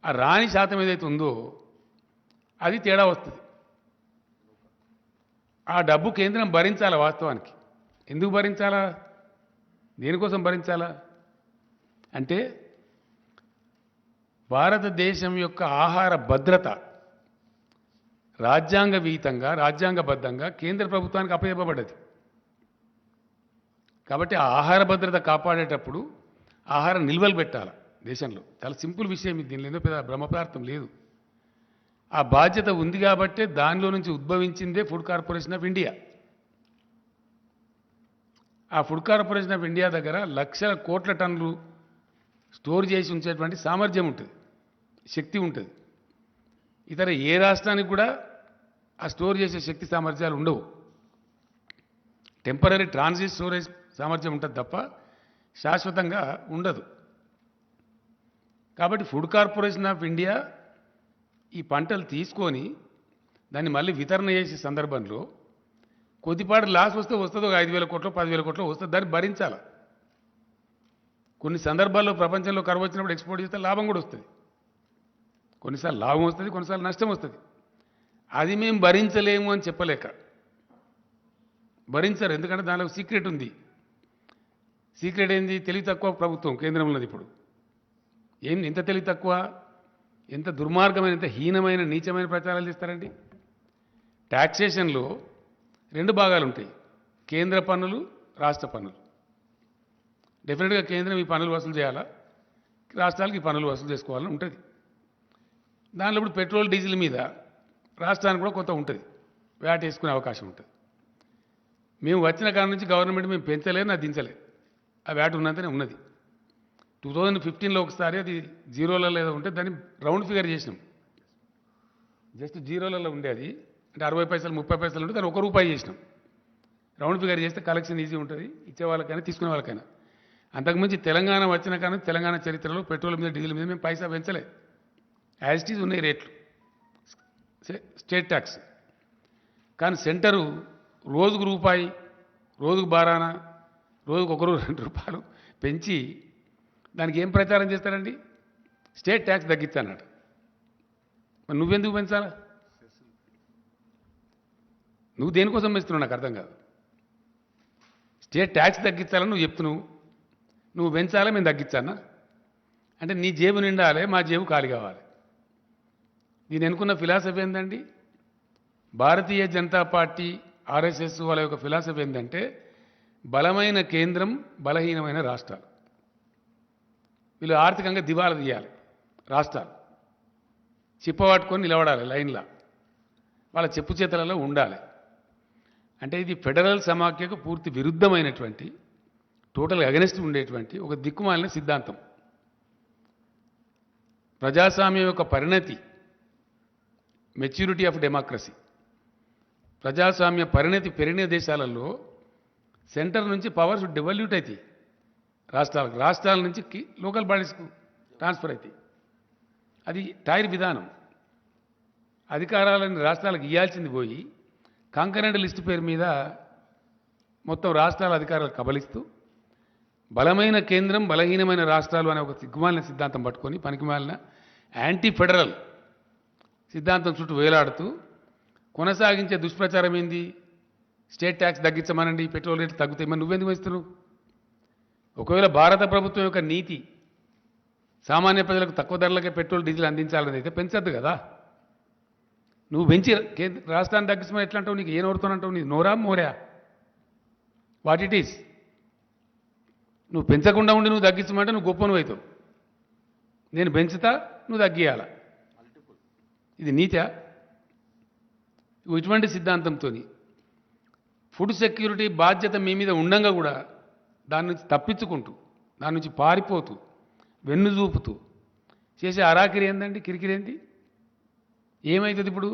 A: ఆ రాణి శాతం ఏదైతే ఉందో అది తేడా వస్తుంది. ఆ డబ్బు కేంద్రం భరించాలా? వాస్తవానికి ఎందుకు భరించాలా? దేనికోసం భరించాలా అంటే భారతదేశం యొక్క ఆహార భద్రత రాజ్యాంగ విహితంగా, రాజ్యాంగబద్ధంగా కేంద్ర ప్రభుత్వానికి అప్పచెప్పబడ్డది. కాబట్టి ఆ ఆహార భద్రత కాపాడేటప్పుడు ఆహార నిల్వలు పెట్టాలి దేశంలో. చాలా సింపుల్ విషయం ఇది. దీనిలో ఏదో పెద్ద బ్రహ్మ పదార్థం లేదు. ఆ బాధ్యత ఉంది కాబట్టే దానిలో నుంచి ఉద్భవించిందే ఫుడ్ కార్పొరేషన్ ఆఫ్ ఇండియా. ఆ ఫుడ్ కార్పొరేషన్ ఆఫ్ ఇండియా దగ్గర లక్షల కోట్ల టన్నులు స్టోర్ చేసి ఉంచేటువంటి సామర్థ్యం ఉంటుంది, శక్తి ఉంటుంది. ఇతర ఏ రాష్ట్రానికి కూడా ఆ స్టోర్ చేసే శక్తి సామర్థ్యాలు ఉండవు. టెంపరీ ట్రాన్సిట్ స్టోరేజ్ సామర్థ్యం ఉంటుంది తప్ప శాశ్వతంగా ఉండదు. కాబట్టి ఫుడ్ కార్పొరేషన్ ఆఫ్ ఇండియా ఈ పంటలు తీసుకొని దాన్ని మళ్ళీ వితరణ చేసే సందర్భంలో కొద్దిపాటి లాస్ వస్తే వస్తుంది, ఒక 5,000 కోట్లు 10,000 కోట్లు వస్తుంది, దాన్ని భరించాలి. కొన్ని సందర్భాల్లో ప్రపంచంలో కరువు వచ్చినప్పుడు ఎక్స్పోర్ట్ చేస్తే లాభం కూడా వస్తుంది. కొన్నిసార్లు లాభం వస్తుంది, కొన్నిసార్లు నష్టం వస్తుంది. అది మేము భరించలేము అని చెప్పలేక భరించరు. ఎందుకంటే దానిలో సీక్రెట్ ఉంది. సీక్రెట్ ఏంది? తెలివి తక్కువ ప్రభుత్వం కేంద్రంలో ఇప్పుడు. ఏం ఎంత తెలివి తక్కువ, ఎంత దుర్మార్గమైన, ఎంత హీనమైన నీచమైన ప్రచారాలు చేస్తారండి. ట్యాక్సేషన్లో 2 భాగాలు ఉంటాయి, కేంద్ర పన్నులు, రాష్ట్ర పన్నులు. డెఫినెట్గా కేంద్రం ఈ పన్నులు వసూలు చేయాలా, రాష్ట్రాలకు ఈ పన్నులు వసూలు చేసుకోవాలని ఉంటుంది. దానిలో ఇప్పుడు పెట్రోల్ డీజిల్ మీద రాష్ట్రానికి కూడా కొంత ఉంటుంది, వ్యాట్ వేసుకునే అవకాశం ఉంటుంది. మేము వచ్చిన కాడ నుంచి గవర్నమెంట్ మేము పెంచలేదు, నా దించలేదు. ఆ వ్యాట్ ఉన్నంతనే ఉన్నది. 2015లో ఒకసారి అది జీరోలలో ఏదో ఉంటే దాన్ని రౌండ్ ఫిగర్ చేసినాం. జస్ట్ జీరోలలో ఉండేది, అంటే 60 పైసలు 30 పైసలు ఉంటే దాన్ని ₹1 చేసినాం. రౌండ్ ఫిగర్ చేస్తే కలెక్షన్ ఈజీ ఉంటుంది, ఇచ్చే వాళ్ళకైనా తీసుకునే వాళ్ళకైనా. అంతకుమించి తెలంగాణ వచ్చిన కానీ తెలంగాణ చరిత్రలో పెట్రోల్ మీద డీజిల్ మీద మేము పైసా పెంచలే. యాజ్ ఇట్ ఈజ్ ఉన్నాయి రేట్లు, స్టేట్ ట్యాక్స్. కానీ సెంటరు రోజుకు ₹1, రోజుకు బారాన, రోజుకు ₹1 పెంచి దానికి ఏం ప్రచారం చేస్తారండి? స్టేట్ ట్యాక్స్ తగ్గించానట. మరి నువ్వెందుకు పెంచాలా? నువ్వు దేనికోసం పెంచుతున్నావు నాకు అర్థం కాదు. స్టేట్ ట్యాక్స్ తగ్గించాలని నువ్వు చెప్తున్నావు, నువ్వు పెంచాలా మేము తగ్గించానా? అంటే నీ జేబు నిండాలి, మా జేబు ఖాళీ కావాలి. దీని ఎన్నుకున్న ఫిలాసఫీ ఏంటండి? భారతీయ జనతా పార్టీ ఆర్ఎస్ఎస్ వాళ్ళ యొక్క ఫిలాసఫీ ఏంటంటే బలమైన కేంద్రం, బలహీనమైన రాష్ట్రాలు. వీళ్ళు ఆర్థికంగా దివాలా తీయాలి. రాష్ట్రాలు చిప్పబట్టుకొని నిలబడాలి లైన్లా, వాళ్ళ చెప్పు చేతలలో ఉండాలి. అంటే ఇది ఫెడరల్ సమాఖ్యకు పూర్తి విరుద్ధమైనటువంటి, టోటల్ అగెనిస్ట్ ఉండేటువంటి ఒక దిక్కుమాలిన సిద్ధాంతం. ప్రజాస్వామ్యం యొక్క పరిణతి, మెచ్యూరిటీ ఆఫ్ డెమోక్రసీ, ప్రజాస్వామ్య పరిణతి పెరిగిన దేశాలలో సెంటర్ నుంచి పవర్స్ డెవల్యూట్ అవుతాయి రాష్ట్రాలకు, రాష్ట్రాల నుంచి లోకల్ బాడీస్కు ట్రాన్స్ఫర్ అవుతాయి. అది టైర్ విధానం. అధికారాలను రాష్ట్రాలకు ఇవ్వాల్సింది పోయి కాంకరెంట్ లిస్టు పేరు మీద మొత్తం రాష్ట్రాల అధికారాలు కబలిస్తూ బలమైన కేంద్రం, బలహీనమైన రాష్ట్రాలు అనే ఒక సిగ్గుమాలిన సిద్ధాంతం పట్టుకొని పనికిమాలిన యాంటీ ఫెడరల్ సిద్ధాంతం చుట్టూ వేలాడుతూ కొనసాగించే దుష్ప్రచారం ఏంది? స్టేట్ ట్యాక్స్ తగ్గించమనండి, పెట్రోల్ రేట్లు తగ్గుతాయి. మరి నువ్వెందుకు వేస్తున్నావు? ఒకవేళ భారత ప్రభుత్వం యొక్క నీతి సామాన్య ప్రజలకు తక్కువ ధరలకే పెట్రోల్ డీజిల్ అందించాలని అయితే పెంచద్దు కదా. నువ్వు పెంచి రాష్ట్రాన్ని తగ్గించమని ఎట్లా అంటావు? నీకు ఏ నోరుతోనంటావు? నీ నోరా మోరా? What it is? నువ్వు పెంచకుండా ఉండి నువ్వు తగ్గించమంటే నువ్వు గొప్ప నువ్వు అవుతావు. నేను పెంచుతా, నువ్వు తగ్గియాల. ఇది నీతా? ఇటువంటి సిద్ధాంతంతో ఫుడ్ సెక్యూరిటీ బాధ్యత మీ మీద ఉండంగా కూడా దాని నుంచి తప్పించుకుంటూ, దాని నుంచి పారిపోతూ, వెన్ను చూపుతూ చేసే అరాకిరి ఏందండి? కిరికిరేంది? ఏమవుతుంది ఇప్పుడు?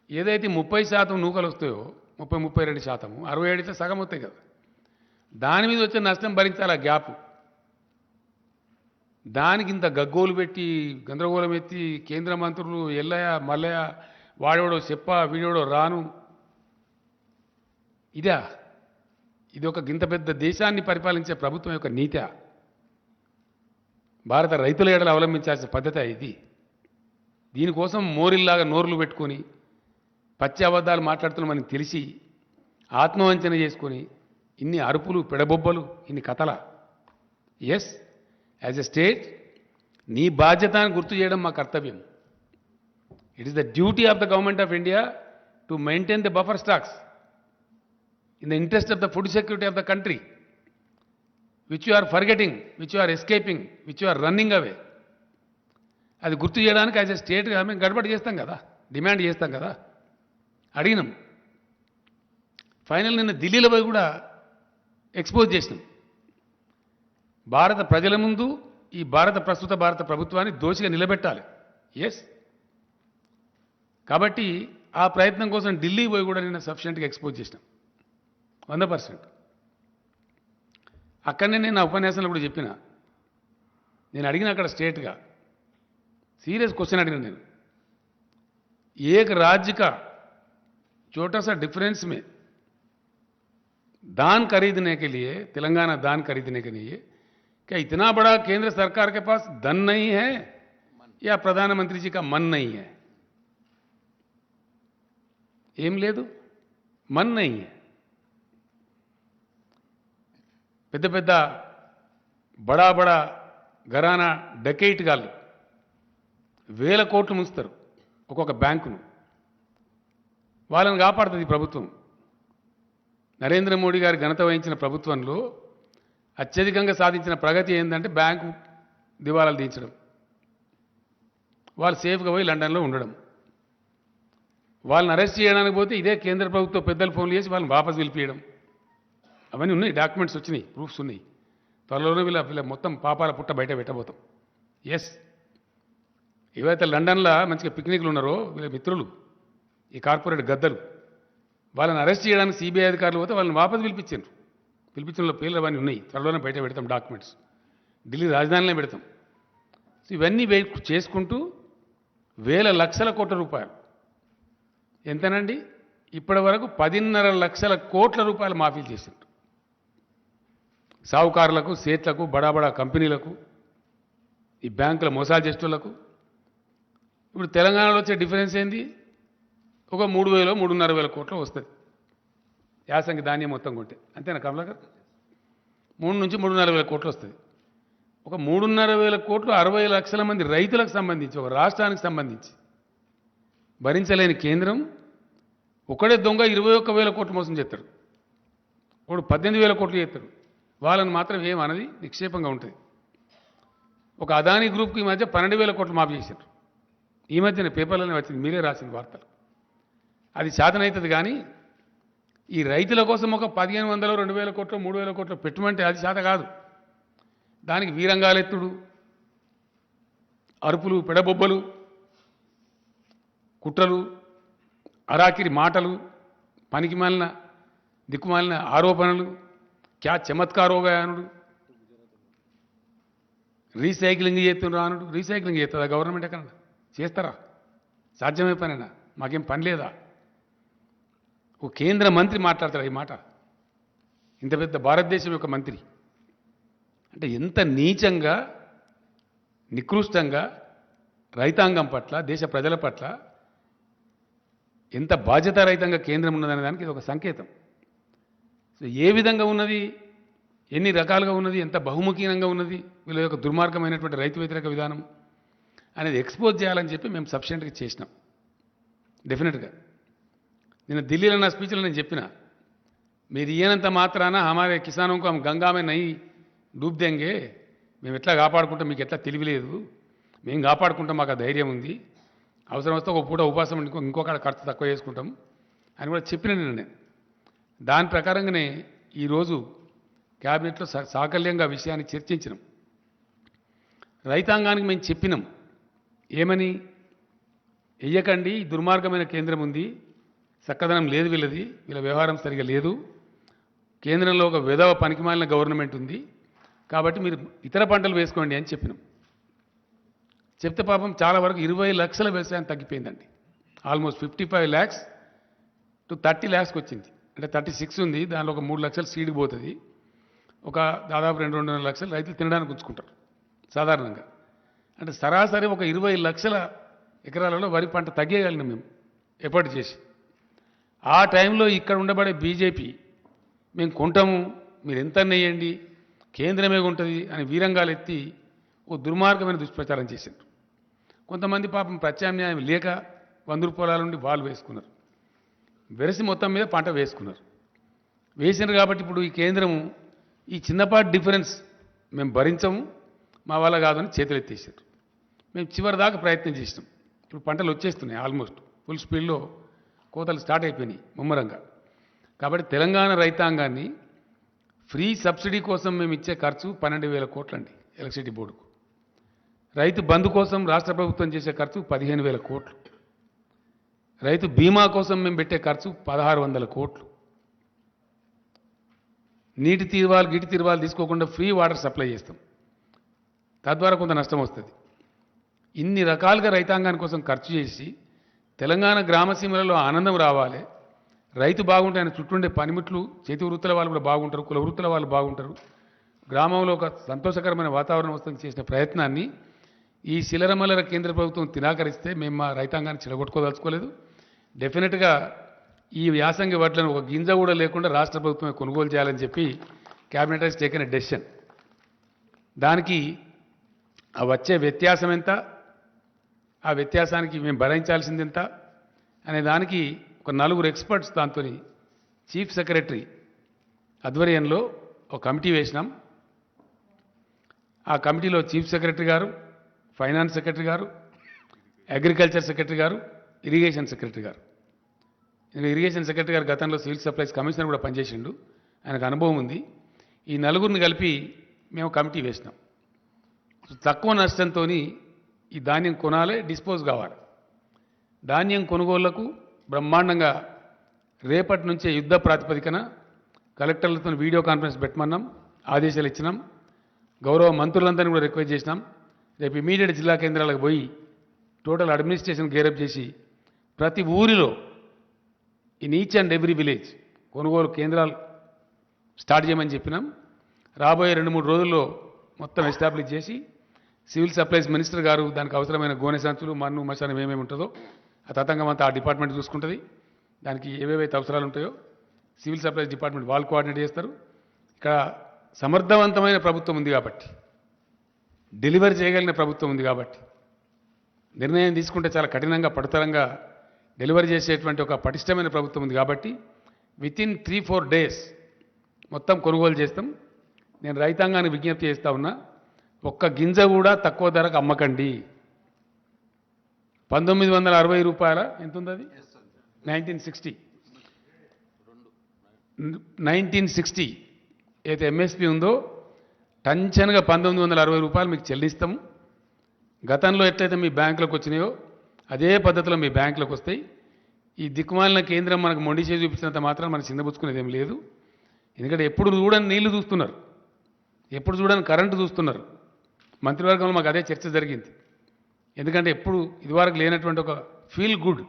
A: ఏదైతే 30% నూకలు వస్తాయో, 32%, 67 అయితే సగం వస్తాయి కదా, దాని మీద వచ్చే నష్టం భరించాలి. ఆ గ్యాప్, దానికి ఇంత గగ్గోలు పెట్టి గందరగోళం ఎత్తి కేంద్ర మంత్రులు ఎల్లయ్య మల్లయ్య, వాడేవాడో చెప్ప, వీడేవాడో రాను. ఇదా? ఇది ఒక గింత పెద్ద దేశాన్ని పరిపాలించే ప్రభుత్వం యొక్క నీతి? భారత రైతుల ఏడలు అవలంబించాల్సిన పద్ధతి ఇది. దీనికోసం మోరిల్లాగా నోర్లు పెట్టుకొని పచ్చి అబద్ధాలు మాట్లాడుతున్నామని తెలిసి ఆత్మవంచన చేసుకొని ఇన్ని అరుపులు, పెడబొబ్బలు, ఇన్ని కథల? ఎస్, యాజ్ ఎ స్టేట్ నీ బాధ్యతను గుర్తు చేయడం మా కర్తవ్యం. It is the duty of the government of India to maintain the buffer stocks in the interest of the food security of the country, which you are forgetting, which you are escaping, which you are running away. అది గుర్తు చేయడానికి యాజ్ ఎ స్టేట్గా మేము గడబడి చేస్తాం కదా, డిమాండ్ చేస్తాం కదా, అడిగినాం. ఫైనల్ నిన్న ఢిల్లీలో పోయి కూడా ఎక్స్పోజ్ చేసినాం. భారత ప్రజల ముందు ఈ ప్రస్తుత భారత ప్రభుత్వాన్ని దోషిగా నిలబెట్టాలి. ఎస్, కాబట్టి ఆ ప్రయత్నం కోసం ఢిల్లీ పోయి కూడా నిన్న సఫిషియెంట్గా ఎక్స్పోజ్ చేసినాం 100%. అక్కడనే నేను నా ఉపన్యాసంలో కూడా చెప్పిన, నేను అడిగిన అక్కడ స్ట్రేట్గా सीरियस क्वेश्चन अड़िना నేను एक राज्य का छोटा सा डिफरेंस में दान खरीदने के लिए, तेलंगाना दान खरीदने के लिए क्या इतना बड़ा केंद्र सरकार के पास धन नहीं है या प्रधानमंत्री जी का मन नहीं है? ఏం లేదు, मन नहीं है. పెద్ద పెద్ద బడా బడా ఘరానా డకెయిట్ గాళ్ళు వేల కోట్లు ముంచుతారు ఒక్కొక్క బ్యాంకును. వాళ్ళని కాపాడుతుంది ప్రభుత్వం. నరేంద్ర మోడీ గారి ఘనత వహించిన ప్రభుత్వంలో అత్యధికంగా సాధించిన ప్రగతి ఏంటంటే బ్యాంకు దివాలాలు తీయించడం, వాళ్ళు సేఫ్గా పోయి లండన్లో ఉండడం. వాళ్ళని అరెస్ట్ చేయడానికి పోతే ఇదే కేంద్ర ప్రభుత్వ పెద్దలు ఫోన్లు చేసి వాళ్ళని వాపసు పిలిపియడం. అవన్నీ ఉన్నాయి, డాక్యుమెంట్స్ వచ్చినాయి, ప్రూఫ్స్ ఉన్నాయి. త్వరలోనే వీళ్ళ మొత్తం పాపాల పుట్ట బయట పెట్టబోతాం. ఎస్, ఏవైతే లండన్లో మంచిగా పిక్నిక్లు ఉన్నారో వీళ్ళ మిత్రులు, ఈ కార్పొరేట్ గద్దలు, వాళ్ళని అరెస్ట్ చేయడానికి సిబిఐ అధికారులు పోతే వాళ్ళని వాపసు పిలిపించారు. పిలిపించిన పేర్లు అవన్నీ ఉన్నాయి, త్వరలోనే బయట పెడతాం డాక్యుమెంట్స్, ఢిల్లీ రాజధానిలో పెడతాం. సో ఇవన్నీ చేసుకుంటూ వేల లక్షల కోట్ల రూపాయలు, ఎంతనండి ఇప్పటి వరకు 10.5 లక్షల కోట్ల రూపాయలు మాఫీలు చేశారు సావుకారులకు, సేట్లకు, బడా బడా కంపెనీలకు, ఈ బ్యాంకుల మోసాలు చేసేటోళ్లకు. ఇప్పుడు తెలంగాణలో వచ్చే డిఫరెన్స్ ఏంది? ఒక 3,000 3,500 కోట్లు వస్తుంది యాసంగి ధాన్యం మొత్తం కొంటే, అంతేనా కమలాకర్? 3 నుంచి 3,500 కోట్లు వస్తుంది. ఒక 3,500 కోట్లు 60 లక్షల మంది రైతులకు సంబంధించి, ఒక రాష్ట్రానికి సంబంధించి భరించలేని కేంద్రం ఒకడే దొంగ 21,000 కోట్లు మోసం చేస్తాడు, ఒకడు 18,000 కోట్లు చేస్తాడు. వాళ్ళని మాత్రం ఏమన్నది నిక్షేపంగా ఉంటుంది. ఒక అదానీ గ్రూప్కి ఈ మధ్య 12,000 కోట్లు మాఫీ చేశారు. ఈ మధ్యన పేపర్లోనే వచ్చింది, మీరే రాసిన వార్తలు. అది శాతనవుతుంది కానీ ఈ రైతుల కోసం ఒక 1,500 2,000 కోట్లు 3,000 కోట్లు పెట్టుమంటే అది శాత కాదు. దానికి వీరంగాలెత్తుడు, అరుపులు, పెడబొబ్బలు, కుట్రలు, అరాకిరి మాటలు, పనికి మాలిన దిక్కుమాలిన ఆరోపణలు, క్యా చమత్కారోగా అనుడు, రీసైక్లింగ్ చేస్తున్నారు అనుడు. రీసైక్లింగ్ చేస్తుందా గవర్నమెంట్? ఎక్కడ చేస్తారా? సాధ్యమే పనేనా? మాకేం పని లేదా? ఓ కేంద్ర మంత్రి మాట్లాడతాడు ఈ మాట, ఇంత పెద్ద భారతదేశం యొక్క మంత్రి. అంటే ఎంత నీచంగా, నికృష్టంగా రైతాంగం పట్ల, దేశ ప్రజల పట్ల ఎంత బాధ్యతారహితంగా కేంద్రం ఉన్నదనే దానికి ఇది ఒక సంకేతం. సో ఏ విధంగా ఉన్నది, ఎన్ని రకాలుగా ఉన్నది, ఎంత బహుముఖీనంగా ఉన్నది, వీళ్ళ యొక్క దుర్మార్గమైనటువంటి రైతు వ్యతిరేక విధానం అనేది ఎక్స్పోజ్ చేయాలని చెప్పి మేము సఫిషియెంట్గా చేసినాం. డెఫినెట్గా నేను ఢిల్లీలో నా స్పీచ్లో నేను చెప్పిన, మీరు ఇయ్యనంత మాత్రాన హమారే కిసానంకు హమ్ గంగామే నై డూబ్ దేంగే, మేము ఎట్లా కాపాడుకుంటాం, మీకు ఎట్లా తెలివిలేదు, మేము కాపాడుకుంటాం, మాకు ఆ ధైర్యం ఉంది, అవసరం వస్తే ఒక పూట ఉపాసం ఇంకొక ఖర్చు తక్కువ చేసుకుంటాం అని కూడా చెప్పిన నేను. దాని ప్రకారంగానే ఈరోజు క్యాబినెట్లో సాకల్యంగా విషయాన్ని చర్చించినాం. రైతాంగానికి మేము చెప్పినాం ఏమని, వెయ్యకండి, దుర్మార్గమైన కేంద్రం ఉంది, చక్కదనం లేదు వీళ్ళది, వీళ్ళ వ్యవహారం సరిగా లేదు, కేంద్రంలో ఒక విధవ పనికిమాలిన గవర్నమెంట్ ఉంది, కాబట్టి మీరు ఇతర పంటలు వేసుకోండి అని చెప్పినాం. చెప్తే పాపం చాలా వరకు 20 లక్షల వ్యవసాయం తగ్గిపోయిందండి. ఆల్మోస్ట్ 55 lakhs to 30 lakhsకి వచ్చింది. అంటే 36 ఉంది, దానిలో ఒక 3 లక్షలు సీడ్కి పోతుంది, ఒక దాదాపు 2-2.5 లక్షలు రైతులు తినడానికి ఉంచుకుంటారు సాధారణంగా. అంటే సరాసరి ఒక 20 లక్షల ఎకరాలలో వరి పంట తగ్గేయగలిగినాం మేము ఎఫర్ట్ చేసి. ఆ టైంలో ఇక్కడ ఉండబడే బీజేపీ మేము కొంటాము, మీరు ఎంత నెయ్యండి, కేంద్రమే ఉంటుంది అని వీరంగాలు ఎత్తి ఓ దుర్మార్గమైన దుష్ప్రచారం చేశారు. కొంతమంది పాపం ప్రత్యామ్నాయం లేక 100 రూపాయల నుండి వాళ్ళు వేసుకున్నారు, వెరసి మొత్తం మీద పంట వేసుకున్నారు. వేసినారు కాబట్టి ఇప్పుడు ఈ కేంద్రము ఈ చిన్నపాటి డిఫరెన్స్ మేము భరించము, మా వల్ల కాదని చేతులు ఎత్తేసారు. మేము చివరి దాకా ప్రయత్నం చేసినాం. ఇప్పుడు పంటలు వచ్చేస్తున్నాయి, ఆల్మోస్ట్ ఫుల్ స్పీడ్లో కోతలు స్టార్ట్ అయిపోయినాయి ముమ్మరంగా. కాబట్టి తెలంగాణ రైతాంగాన్ని ఫ్రీ సబ్సిడీ కోసం మేము ఇచ్చే ఖర్చు 12,000 కోట్లండి ఎలక్ట్రిసిటీ బోర్డుకు. రైతు బంధు కోసం రాష్ట్ర ప్రభుత్వం చేసే ఖర్చు 15,000 కోట్లు. రైతు బీమా కోసం మేము పెట్టే ఖర్చు 1,600 కోట్లు. నీటి తీర్వాలు గిటి తీర్వాలు తీసుకోకుండా ఫ్రీ వాటర్ సప్లై చేస్తాం, తద్వారా కొంత నష్టం వస్తుంది. ఇన్ని రకాలుగా రైతాంగాని కోసం ఖర్చు చేసి తెలంగాణ గ్రామసీమలలో ఆనందం రావాలి, రైతు బాగుంటే ఆయన చుట్టూండే పనిముట్లు చేతి వృత్తుల వాళ్ళు కూడా బాగుంటారు, కుల వృత్తుల వాళ్ళు బాగుంటారు, గ్రామంలో ఒక సంతోషకరమైన వాతావరణం వస్తుంది చేసిన ప్రయత్నాన్ని ఈ శిలరమల్లర కేంద్ర ప్రభుత్వం తినాకరిస్తే మేము మా రైతాంగాన్ని చెడగొట్టుకోదలుచుకోలేదు. డెఫినెట్గా ఈ యాసంగి వడ్లను ఒక గింజ కూడా లేకుండా రాష్ట్ర ప్రభుత్వమే కొనుగోలు చేయాలని చెప్పి cabinet has taken a decision. దానికి ఆ వచ్చే వ్యత్యాసం ఎంత, ఆ వ్యత్యాసానికి మేము భరించాల్సింది ఎంత అనే దానికి ఒక 4 ఎక్స్పర్ట్స్ దాంతో చీఫ్ సెక్రటరీ ఆధ్వర్యంలో ఒక కమిటీ వేసినాం. ఆ కమిటీలో చీఫ్ సెక్రటరీ గారు, ఫైనాన్స్ సెక్రటరీ గారు, అగ్రికల్చర్ సెక్రటరీ గారు, ఇరిగేషన్ సెక్రటరీ గారు. ఇరిగేషన్ సెక్రటరీ గారు గతంలో సివిల్ సప్లైస్ కమిషనర్ కూడా పనిచేసిండు, ఆయనకు అనుభవం ఉంది. ఈ నలుగురిని కలిపి మేము కమిటీ వేసినాం. తక్కువ నష్టంతో ఈ ధాన్యం కొనాలి, డిస్పోజ్ కావాలి. ధాన్యం కొనుగోళ్లకు బ్రహ్మాండంగా రేపటి నుంచే యుద్ధ ప్రాతిపదికన కలెక్టర్లతో వీడియో కాన్ఫరెన్స్ పెట్టమన్నాం, ఆదేశాలు ఇచ్చినాం. గౌరవ మంత్రులందరినీ కూడా రిక్వెస్ట్ చేసినాం. రేపు ఇమీడియట్ జిల్లా కేంద్రాలకు పోయి టోటల్ అడ్మినిస్ట్రేషన్ గేరప్ చేసి ప్రతి ఊరిలో in each and every village కొనుగోలు కేంద్రాలు స్టార్ట్ చేయమని చెప్పినాం. రాబోయే 2-3 రోజుల్లో మొత్తం ఎస్టాబ్లిష్ చేసి సివిల్ సప్లైస్ మినిస్టర్ గారు దానికి అవసరమైన గోనె సంచులు, మన్ను, మశానం ఏమేమి ఉంటుందో ఆ తతంగం అంతా ఆ డిపార్ట్మెంట్ చూసుకుంటుంది. దానికి ఏవేవైతే అవసరాలు ఉంటాయో సివిల్ సప్లైస్ డిపార్ట్మెంట్ వాళ్ళు కోఆర్డినేట్ చేస్తారు. ఇక్కడ సమర్థవంతమైన ప్రభుత్వం ఉంది కాబట్టి, డెలివరీ చేయగలిగిన ప్రభుత్వం ఉంది కాబట్టి, నిర్ణయం తీసుకుంటే చాలా కఠినంగా పడుతరంగా డెలివరీ చేసేటువంటి ఒక పటిష్టమైన ప్రభుత్వం ఉంది కాబట్టి వితిన్ 3-4 డేస్ మొత్తం కొనుగోలు చేస్తాం. నేను రైతాంగానికి విజ్ఞప్తి చేస్తా ఉన్నా, ఒక్క గింజ కూడా తక్కువ ధరకు అమ్మకండి. 1960 రూపాయల ఎంత ఉంది అది, 1960 అయితే ఎంఎస్పి ఉందో టంచన్గా 1960 రూపాయలు మీకు చెల్లిస్తాము. గతంలో ఎట్లయితే మీ బ్యాంకులకు వచ్చినాయో అదే పద్ధతిలో మీ బ్యాంకులకు వస్తాయి. ఈ దిక్కుమాలిన కేంద్రం మనకు మొండి చేసి చూపించినంత మాత్రం మనకు చిన్నబుచ్చుకునేది ఏం లేదు. ఎందుకంటే ఎప్పుడు చూడని నీళ్లు చూస్తున్నారు, ఎప్పుడు చూడని కరెంటు చూస్తున్నారు. మంత్రివర్గంలో మాకు అదే చర్చ జరిగింది. ఎందుకంటే ఎప్పుడు ఇదివరకు లేనటువంటి ఒక ఫీల్ గుడ్,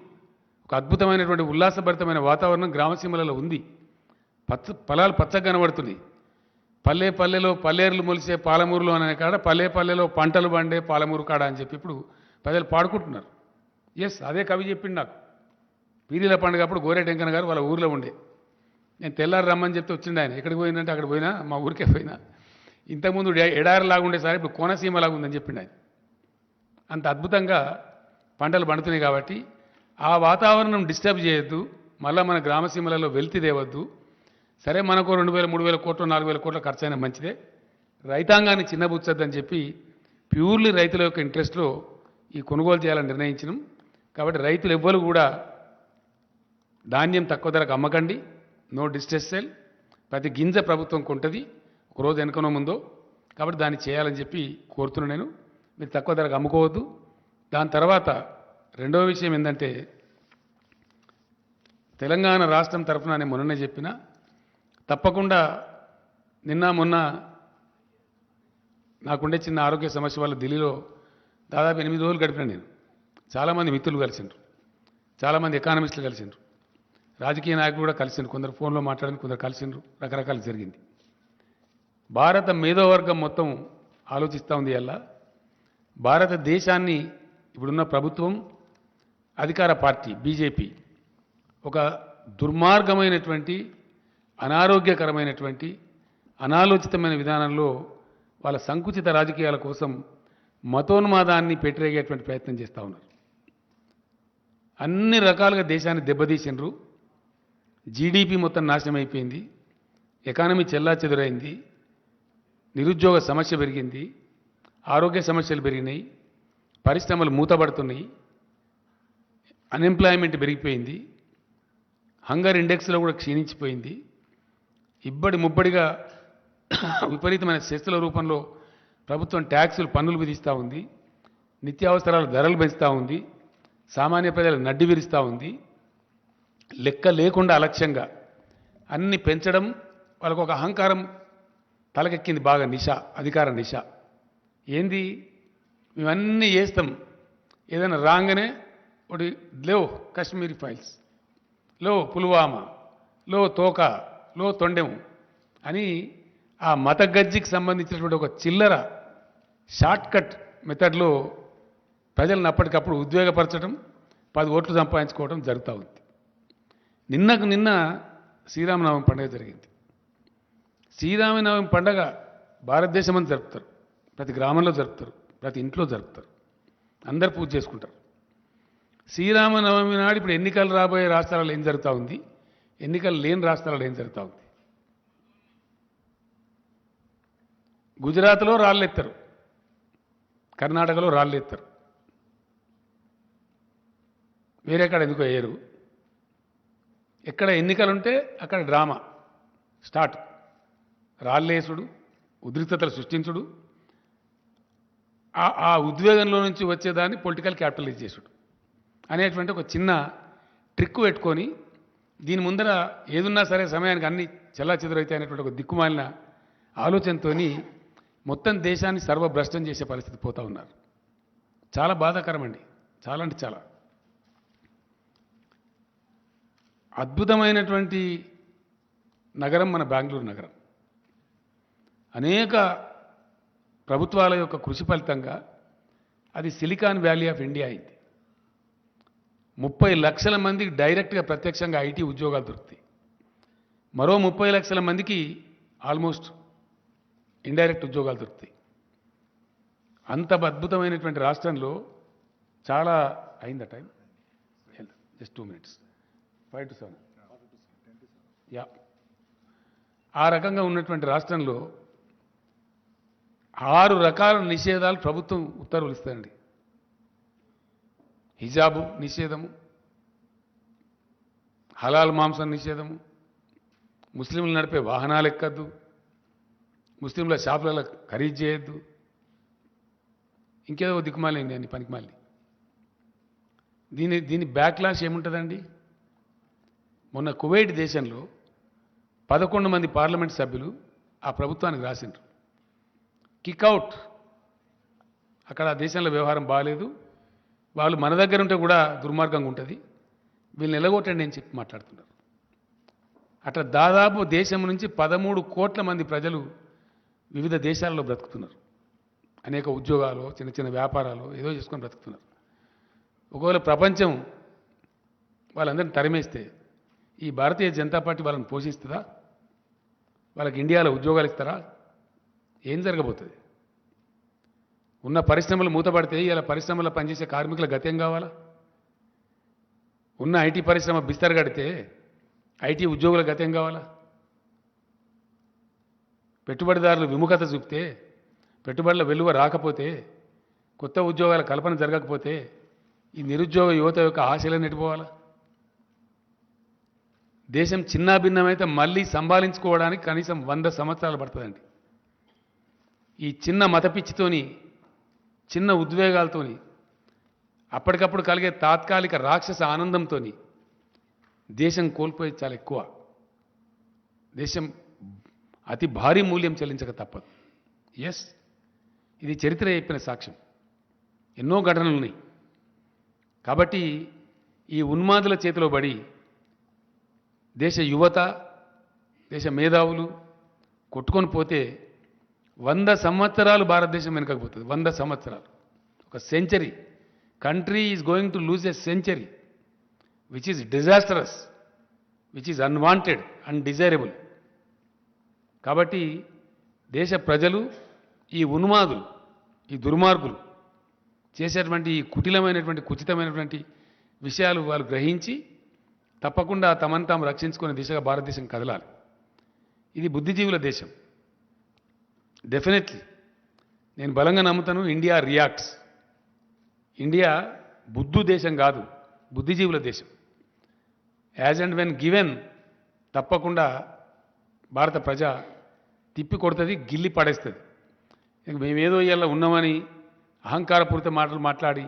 A: ఒక అద్భుతమైనటువంటి ఉల్లాసభరితమైన వాతావరణం గ్రామసీమలలో ఉంది. పొలాలు పచ్చగా కనబడుతున్నాయి. పల్లె పల్లెలో పల్లేరులు మొలిసే పాలమూరులో అనే కాడ పల్లె పల్లెలో పంటలు పండే పాలమూరు కాడ అని చెప్పి ఇప్పుడు ప్రజలు పాడుకుంటున్నారు. ఎస్, అదే కవి చెప్పిండు నాకు. పీరీల పండుగ అప్పుడు గోరేటెంకన్న గారు వాళ్ళ ఊరిలో ఉండే, నేను తెల్లారి రమ్మని చెప్తే వచ్చిండు ఆయన. ఎక్కడికి పోయిందంటే అక్కడ పోయినా, మా ఊరికే పోయినా. ఇంతకుముందు ఎడారిలాగా ఉండేసారి ఇప్పుడు కోనసీమలాగా ఉందని చెప్పిండు ఆయన. అంత అద్భుతంగా పంటలు పండుతున్నాయి కాబట్టి ఆ వాతావరణం డిస్టర్బ్ చేయొద్దు, మళ్ళీ మన గ్రామసీమలలో వెల్తి తేవద్దు. సరే, మనకు 2,000-3,000 కోట్లు 4,000 కోట్ల ఖర్చు అయినా మంచిదే, రైతాంగాన్ని చిన్నబుచ్చొద్దని చెప్పి ప్యూర్లీ రైతుల యొక్క ఇంట్రెస్ట్లో ఈ కొనుగోలు చేయాలని నిర్ణయించినాం. కాబట్టి రైతులు ఎవ్వరు కూడా ధాన్యం తక్కువ ధరకు అమ్మకండి, నో డిస్ట్రెస్ సేల్. ప్రతి గింజ ప్రభుత్వం కొంటుంది, ఒకరోజు వెనకనో ముందో. కాబట్టి దాన్ని చేయాలని చెప్పి కోరుతున్నాను నేను. మీరు తక్కువ ధరకు అమ్ముకోవద్దు. దాని తర్వాత రెండవ విషయం ఏంటంటే, తెలంగాణ రాష్ట్రం తరఫున నేను మొన్ననే చెప్పిన, తప్పకుండా నిన్న మొన్న నాకుండే చిన్న ఆరోగ్య సమస్య వల్ల ఢిల్లీలో దాదాపు 8 రోజులు గడిపిన నేను. చాలామంది మిత్రులు కలిసిండ్రు, చాలామంది ఎకానమిస్టులు కలిసిండ్రు, రాజకీయ నాయకులు కూడా కలిసిండ్రు, కొందరు ఫోన్లో మాట్లాడింది, కొందరు కలిసిండ్రు, రకరకాలు జరిగింది. భారత మేధోవర్గం మొత్తం ఆలోచిస్తూ ఉంది. అలా భారతదేశాన్ని ఇప్పుడున్న ప్రభుత్వం, అధికార పార్టీ బీజేపీ ఒక దుర్మార్గమైనటువంటి, అనారోగ్యకరమైనటువంటి, అనాలోచితమైన విధానంలో వాళ్ళ సంకుచిత రాజకీయాల కోసం మతోన్మాదాన్ని పెట్టిరేగేటువంటి ప్రయత్నం చేస్తూ ఉన్నారు. అన్ని రకాలుగా దేశాన్ని దెబ్బతీసిండ్రు. జీడిపి మొత్తం నాశనం అయిపోయింది, ఎకానమీ చెల్లాచెదురైంది, నిరుద్యోగ సమస్య పెరిగింది, ఆరోగ్య సమస్యలు పెరిగినాయి, పరిశ్రమలు మూతబడుతున్నాయి, అన్ఎంప్లాయ్మెంట్ పెరిగిపోయింది, హంగర్ ఇండెక్స్లో కూడా క్షీణించిపోయింది, ఇబ్బడి ముబ్బడిగా విపరీతమైన సెస్సుల రూపంలో ప్రభుత్వం ట్యాక్సులు పన్నులు విధిస్తూ ఉంది, నిత్యావసరాల ధరలు పెంచుతూ ఉంది, సామాన్య ప్రజలు నడ్డి విరుస్తూ ఉంది. లెక్క లేకుండా అలక్ష్యంగా అన్ని పెంచడం, వాళ్ళకు ఒక అహంకారం తలకెక్కింది బాగా, నిష, అధికార నిష. ఏంది మేమన్నీ చేస్తాం, ఏదైనా రాగానే ఒకటి లో కాశ్మీరీ ఫైల్స్, లో పుల్వామా, లో తోక, లో తొండెం అని ఆ మత గజ్జికి సంబంధించినటువంటి ఒక చిల్లర షార్ట్కట్ మెథడ్లో ప్రజలను అప్పటికప్పుడు ఉద్వేగపరచడం, 10 ఓట్లు సంపాదించుకోవడం జరుగుతూ ఉంది. నిన్నకు నిన్న శ్రీరామనవమి పండుగ జరిగింది. శ్రీరామనవమి పండుగ భారతదేశం అంతా జరుపుతారు, ప్రతి గ్రామంలో జరుపుతారు, ప్రతి ఇంట్లో జరుపుతారు, అందరు పూజ చేసుకుంటారు. శ్రీరామనవమి నాడు ఇప్పుడు ఎన్నికలు రాబోయే రాష్ట్రాలలో ఏం జరుగుతూ ఉంది, ఎన్నికలు లేని రాష్ట్రాలలో ఏం జరుగుతూ ఉంది. గుజరాత్లో రాళ్ళెత్తారు, కర్ణాటకలో రాళ్ళెత్తారు, వేరేకాడ ఎందుకో వేయరు. ఎక్కడ ఎన్నికలుంటే అక్కడ డ్రామా స్టార్ట్, రాళ్ళేసుడు, ఉద్రిక్తతలు సృష్టించుడు, ఆ ఉద్వేగంలో నుంచి వచ్చేదాన్ని పొలిటికల్ క్యాపిటలైజ్ చేసుడు అనేటువంటి ఒక చిన్న ట్రిక్ పెట్టుకొని దీని ముందర ఏదున్నా సరే సమయానికి అన్ని చెల్లాచెదురైతే అనేటువంటి ఒక దిక్కుమాలిన ఆలోచనతో మొత్తం దేశాన్ని సర్వభ్రష్టం చేసే పరిస్థితి పోతూ ఉన్నారు. చాలా బాధాకరం అండి, చాలా అంటే చాలా. అద్భుతమైనటువంటి నగరం మన బెంగళూరు నగరం. అనేక ప్రభుత్వాల యొక్క కృషి ఫలితంగా అది సిలికాన్ వ్యాలీ ఆఫ్ ఇండియా అయింది. 30 లక్షల మందికి డైరెక్ట్గా ప్రత్యక్షంగా ఐటీ ఉద్యోగాలు దొరుకుతాయి. మరో 30 లక్షల మందికి ఆల్మోస్ట్ ఇండైరెక్ట్ ఉద్యోగాలు దొరుకుతాయి. అంత అద్భుతమైనటువంటి రాష్ట్రంలో చాలా అయిందా time, just 2 minutes, 5 to 7, yeah. ఆ రకంగా ఉన్నటువంటి రాష్ట్రంలో 6 రకాల నిషేధాలు ప్రభుత్వం ఉత్తర్వులు ఇస్తాయండి. హిజాబు నిషేధము, హలాల్ మాంసం నిషేధము, ముస్లింలు నడిపే వాహనాలు ఎక్కద్దు, ముస్లింల షాపులలో ఖరీదు చేయొద్దు, ఇంకేదో దిక్కుమాలి అని పనికిమాలి. దీని బ్యాక్లాష్ ఏముంటుందండి? మొన్న కువైట్ దేశంలో 11 మంది పార్లమెంట్ సభ్యులు ఆ ప్రభుత్వానికి రాసిండ్రు, కిక్అవుట్. అక్కడ ఆ దేశంలో వ్యవహారం బాగాలేదు, వాళ్ళు మన దగ్గర ఉంటే కూడా దుర్మార్గంగా ఉంటుంది, వీళ్ళని ఎలగొట్టండి అని చెప్పి మాట్లాడుతున్నారు. అట్లా దాదాపు దేశం నుంచి 13 కోట్ల మంది ప్రజలు వివిధ దేశాలలో బ్రతుకుతున్నారు. అనేక ఉద్యోగాలు, చిన్న చిన్న వ్యాపారాలు ఏదో చేసుకొని బ్రతుకుతున్నారు. ఒకవేళ ప్రపంచం వాళ్ళందరినీ తరిమేస్తే ఈ భారతీయ జనతా పార్టీ వాళ్ళని పోషిస్తుందా? వాళ్ళకి ఇండియాలో ఉద్యోగాలు ఇస్తారా? ఏం జరగబోతుంది? ఉన్న పరిశ్రమలు మూతపడితే ఇలా పరిశ్రమలో పనిచేసే కార్మికుల గతేం కావాలా? ఉన్న ఐటీ పరిశ్రమ బిస్తర్ కడితే ఐటీ ఉద్యోగుల గతేం కావాలా? పెట్టుబడిదారులు విముఖత చూపితే, పెట్టుబడుల వెలువ రాకపోతే, కొత్త ఉద్యోగాల కల్పన జరగకపోతే ఈ నిరుద్యోగ యువత యొక్క ఆశలను నెట్టిపోవాలా? దేశం చిన్నాభిన్నమైతే మళ్ళీ సంభాళించుకోవడానికి కనీసం 100 సంవత్సరాలు పడుతుందండి. ఈ చిన్న మతపిచ్చితోని, చిన్న ఉద్వేగాలతోని, అప్పటికప్పుడు కలిగే తాత్కాలిక రాక్షస ఆనందంతో దేశం కోల్పోయేది చాలా ఎక్కువ. దేశం అతి భారీ మూల్యం చెల్లించక తప్పదు. ఎస్, ఇది చరిత్ర చెప్పిన సాక్ష్యం. ఎన్నో ఘటనలు ఉన్నాయి. కాబట్టి ఈ ఉన్మాదుల చేతిలో పడి దేశ యువత, దేశ మేధావులు కొట్టుకొని పోతే 100 సంవత్సరాలు భారతదేశం వెనుకపోతుంది. 100 సంవత్సరాలు, ఒక century. Country is going to lose a century which is disastrous, which is unwanted, undesirable. కాబట్టి దేశ ప్రజలు, ఈ ఉన్మాదులు, ఈ దుర్మార్గులు చేసేటువంటి ఈ కుటిలమైనటువంటి, కుచితమైనటువంటి విషయాలు వాళ్ళు గ్రహించి తప్పకుండా తమను తాము రక్షించుకునే దిశగా భారతదేశం కదలాలి. ఇది బుద్ధిజీవుల దేశం. డెఫినెట్లీ నేను బలంగా నమ్ముతాను, ఇండియా రియాక్ట్స్. ఇండియా బుద్ధు దేశం కాదు, బుద్ధిజీవుల దేశం. యాజ్ అండ్ వెన్ గివెన్ తప్పకుండా భారత ప్రజ తిప్పి కొడుతుంది, గిల్లి పడేస్తుంది. మేమేదో ఇవాళ ఉన్నామని అహంకారపూరిత మాటలు మాట్లాడి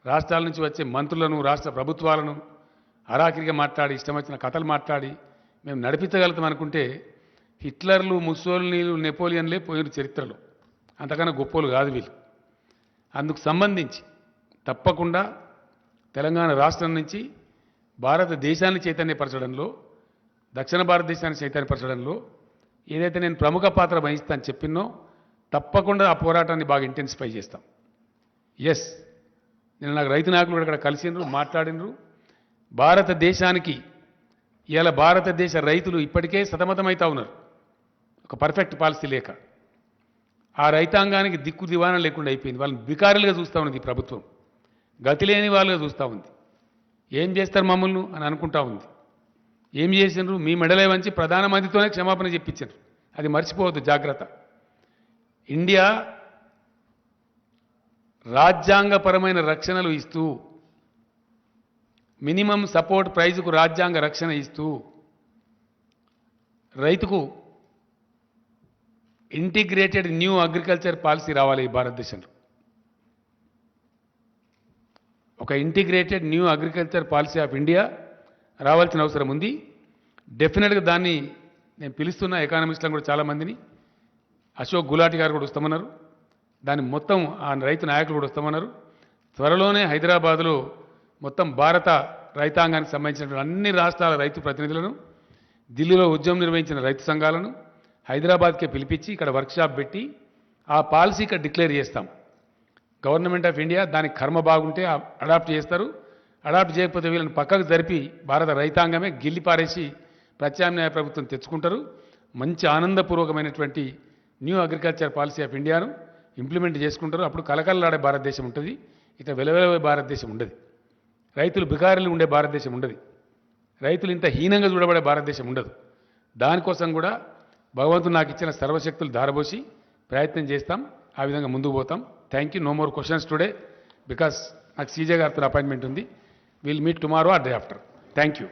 A: రాష్ట్రాల నుంచి వచ్చే మంత్రులను, రాష్ట్ర ప్రభుత్వాలను అరాకిరిగా మాట్లాడి, ఇష్టం వచ్చిన కథలు మాట్లాడి మేము నడిపించగలుగుతాం అనుకుంటే హిట్లర్లు, ముస్సోలినీలు, నెపోలియన్లే పోయిన చరిత్రలో. అంతకన్నా గొప్పలు కాదు వీళ్ళు. అందుకు సంబంధించి తప్పకుండా తెలంగాణ రాష్ట్రం నుంచి భారతదేశాన్ని చైతన్యపరచడంలో, దక్షిణ భారతదేశాన్ని చైతన్యపరచడంలో ఏదైతే నేను ప్రముఖ పాత్ర వహిస్తాను చెప్పినో తప్పకుండా ఆ పోరాటాన్ని బాగా ఇంటెన్సిఫై చేస్తాం. ఎస్, నేను నాకు రైతు నాయకులు కూడా ఇక్కడ కలిసినరు, మాట్లాడినరు. భారతదేశానికి ఇవాళ భారతదేశ రైతులు ఇప్పటికే సతమతమవుతా ఉన్నారు ఒక పర్ఫెక్ట్ పాలసీ లేక. ఆ రైతాంగానికి దిక్కు దివాణం లేకుండా అయిపోయింది. వాళ్ళని బికారులుగా చూస్తూ ఉంది ఈ ప్రభుత్వం, గతి లేని వాళ్ళుగా చూస్తూ ఉంది. ఏం చేస్తారు మమ్మల్ని అని అనుకుంటా ఉంది. ఏం చేసినారు? మీ మెడలే వంచి ప్రధానమంత్రితోనే క్షమాపణ చెప్పించారు. అది మర్చిపోవద్దు, జాగ్రత్త. ఇండియా రాజ్యాంగపరమైన రక్షణలు ఇస్తూ, మినిమం సపోర్ట్ ప్రైజ్కు రాజ్యాంగ రక్షణ ఇస్తూ, రైతుకు ఇంటిగ్రేటెడ్ న్యూ అగ్రికల్చర్ పాలసీ రావాలి ఈ భారతదేశంలో. ఒక integrated new agriculture policy of India రావాల్సిన అవసరం ఉంది. డెఫినెట్గా దాన్ని నేను పిలుస్తున్న ఎకానమిస్టులను కూడా చాలామందిని, అశోక్ గులాటి గారు కూడా వస్తామన్నారు, దాన్ని మొత్తం ఆ రైతు నాయకులు కూడా వస్తామన్నారు. త్వరలోనే హైదరాబాదులో మొత్తం భారత రైతాంగానికి సంబంధించిన అన్ని రాష్ట్రాల రైతు ప్రతినిధులను, ఢిల్లీలో ఉద్యమం నిర్వహించిన రైతు సంఘాలను హైదరాబాద్కే పిలిపించి ఇక్కడ వర్క్షాప్ పెట్టి ఆ పాలసీ ఇక్కడ డిక్లేర్ చేస్తాం. గవర్నమెంట్ ఆఫ్ ఇండియా దానికి కర్మ బాగుంటే అడాప్ట్ చేస్తారు, అడాప్ట్ చేయకపోతే వీళ్ళని పక్కకు జరిపి భారత రైతాంగమే గిల్లి పారేసి ప్రత్యామ్నాయ ప్రభుత్వం తెచ్చుకుంటారు. మంచి ఆనందపూర్వకమైనటువంటి న్యూ అగ్రికల్చర్ పాలసీ ఆఫ్ ఇండియాను ఇంప్లిమెంట్ చేసుకుంటారు. అప్పుడు కలకలలాడే భారతదేశం ఉంటుంది, ఇక వెలవెలవే భారతదేశం ఉండదు. రైతులు బికారులు ఉండే భారతదేశం ఉండదు, రైతులు ఇంత హీనంగా చూడబడే భారతదేశం ఉండదు. దానికోసం కూడా భగవంతుడు నాకు ఇచ్చిన సర్వశక్తులు ధారబోసి ప్రయత్నం చేస్తాం, ఆ విధంగా ముందుకు పోతాం. Thank you. No more questions today because నాకు సీజే గారితో అపాయింట్మెంట్ ఉంది. Will meet tomorrow or day after. Thank you.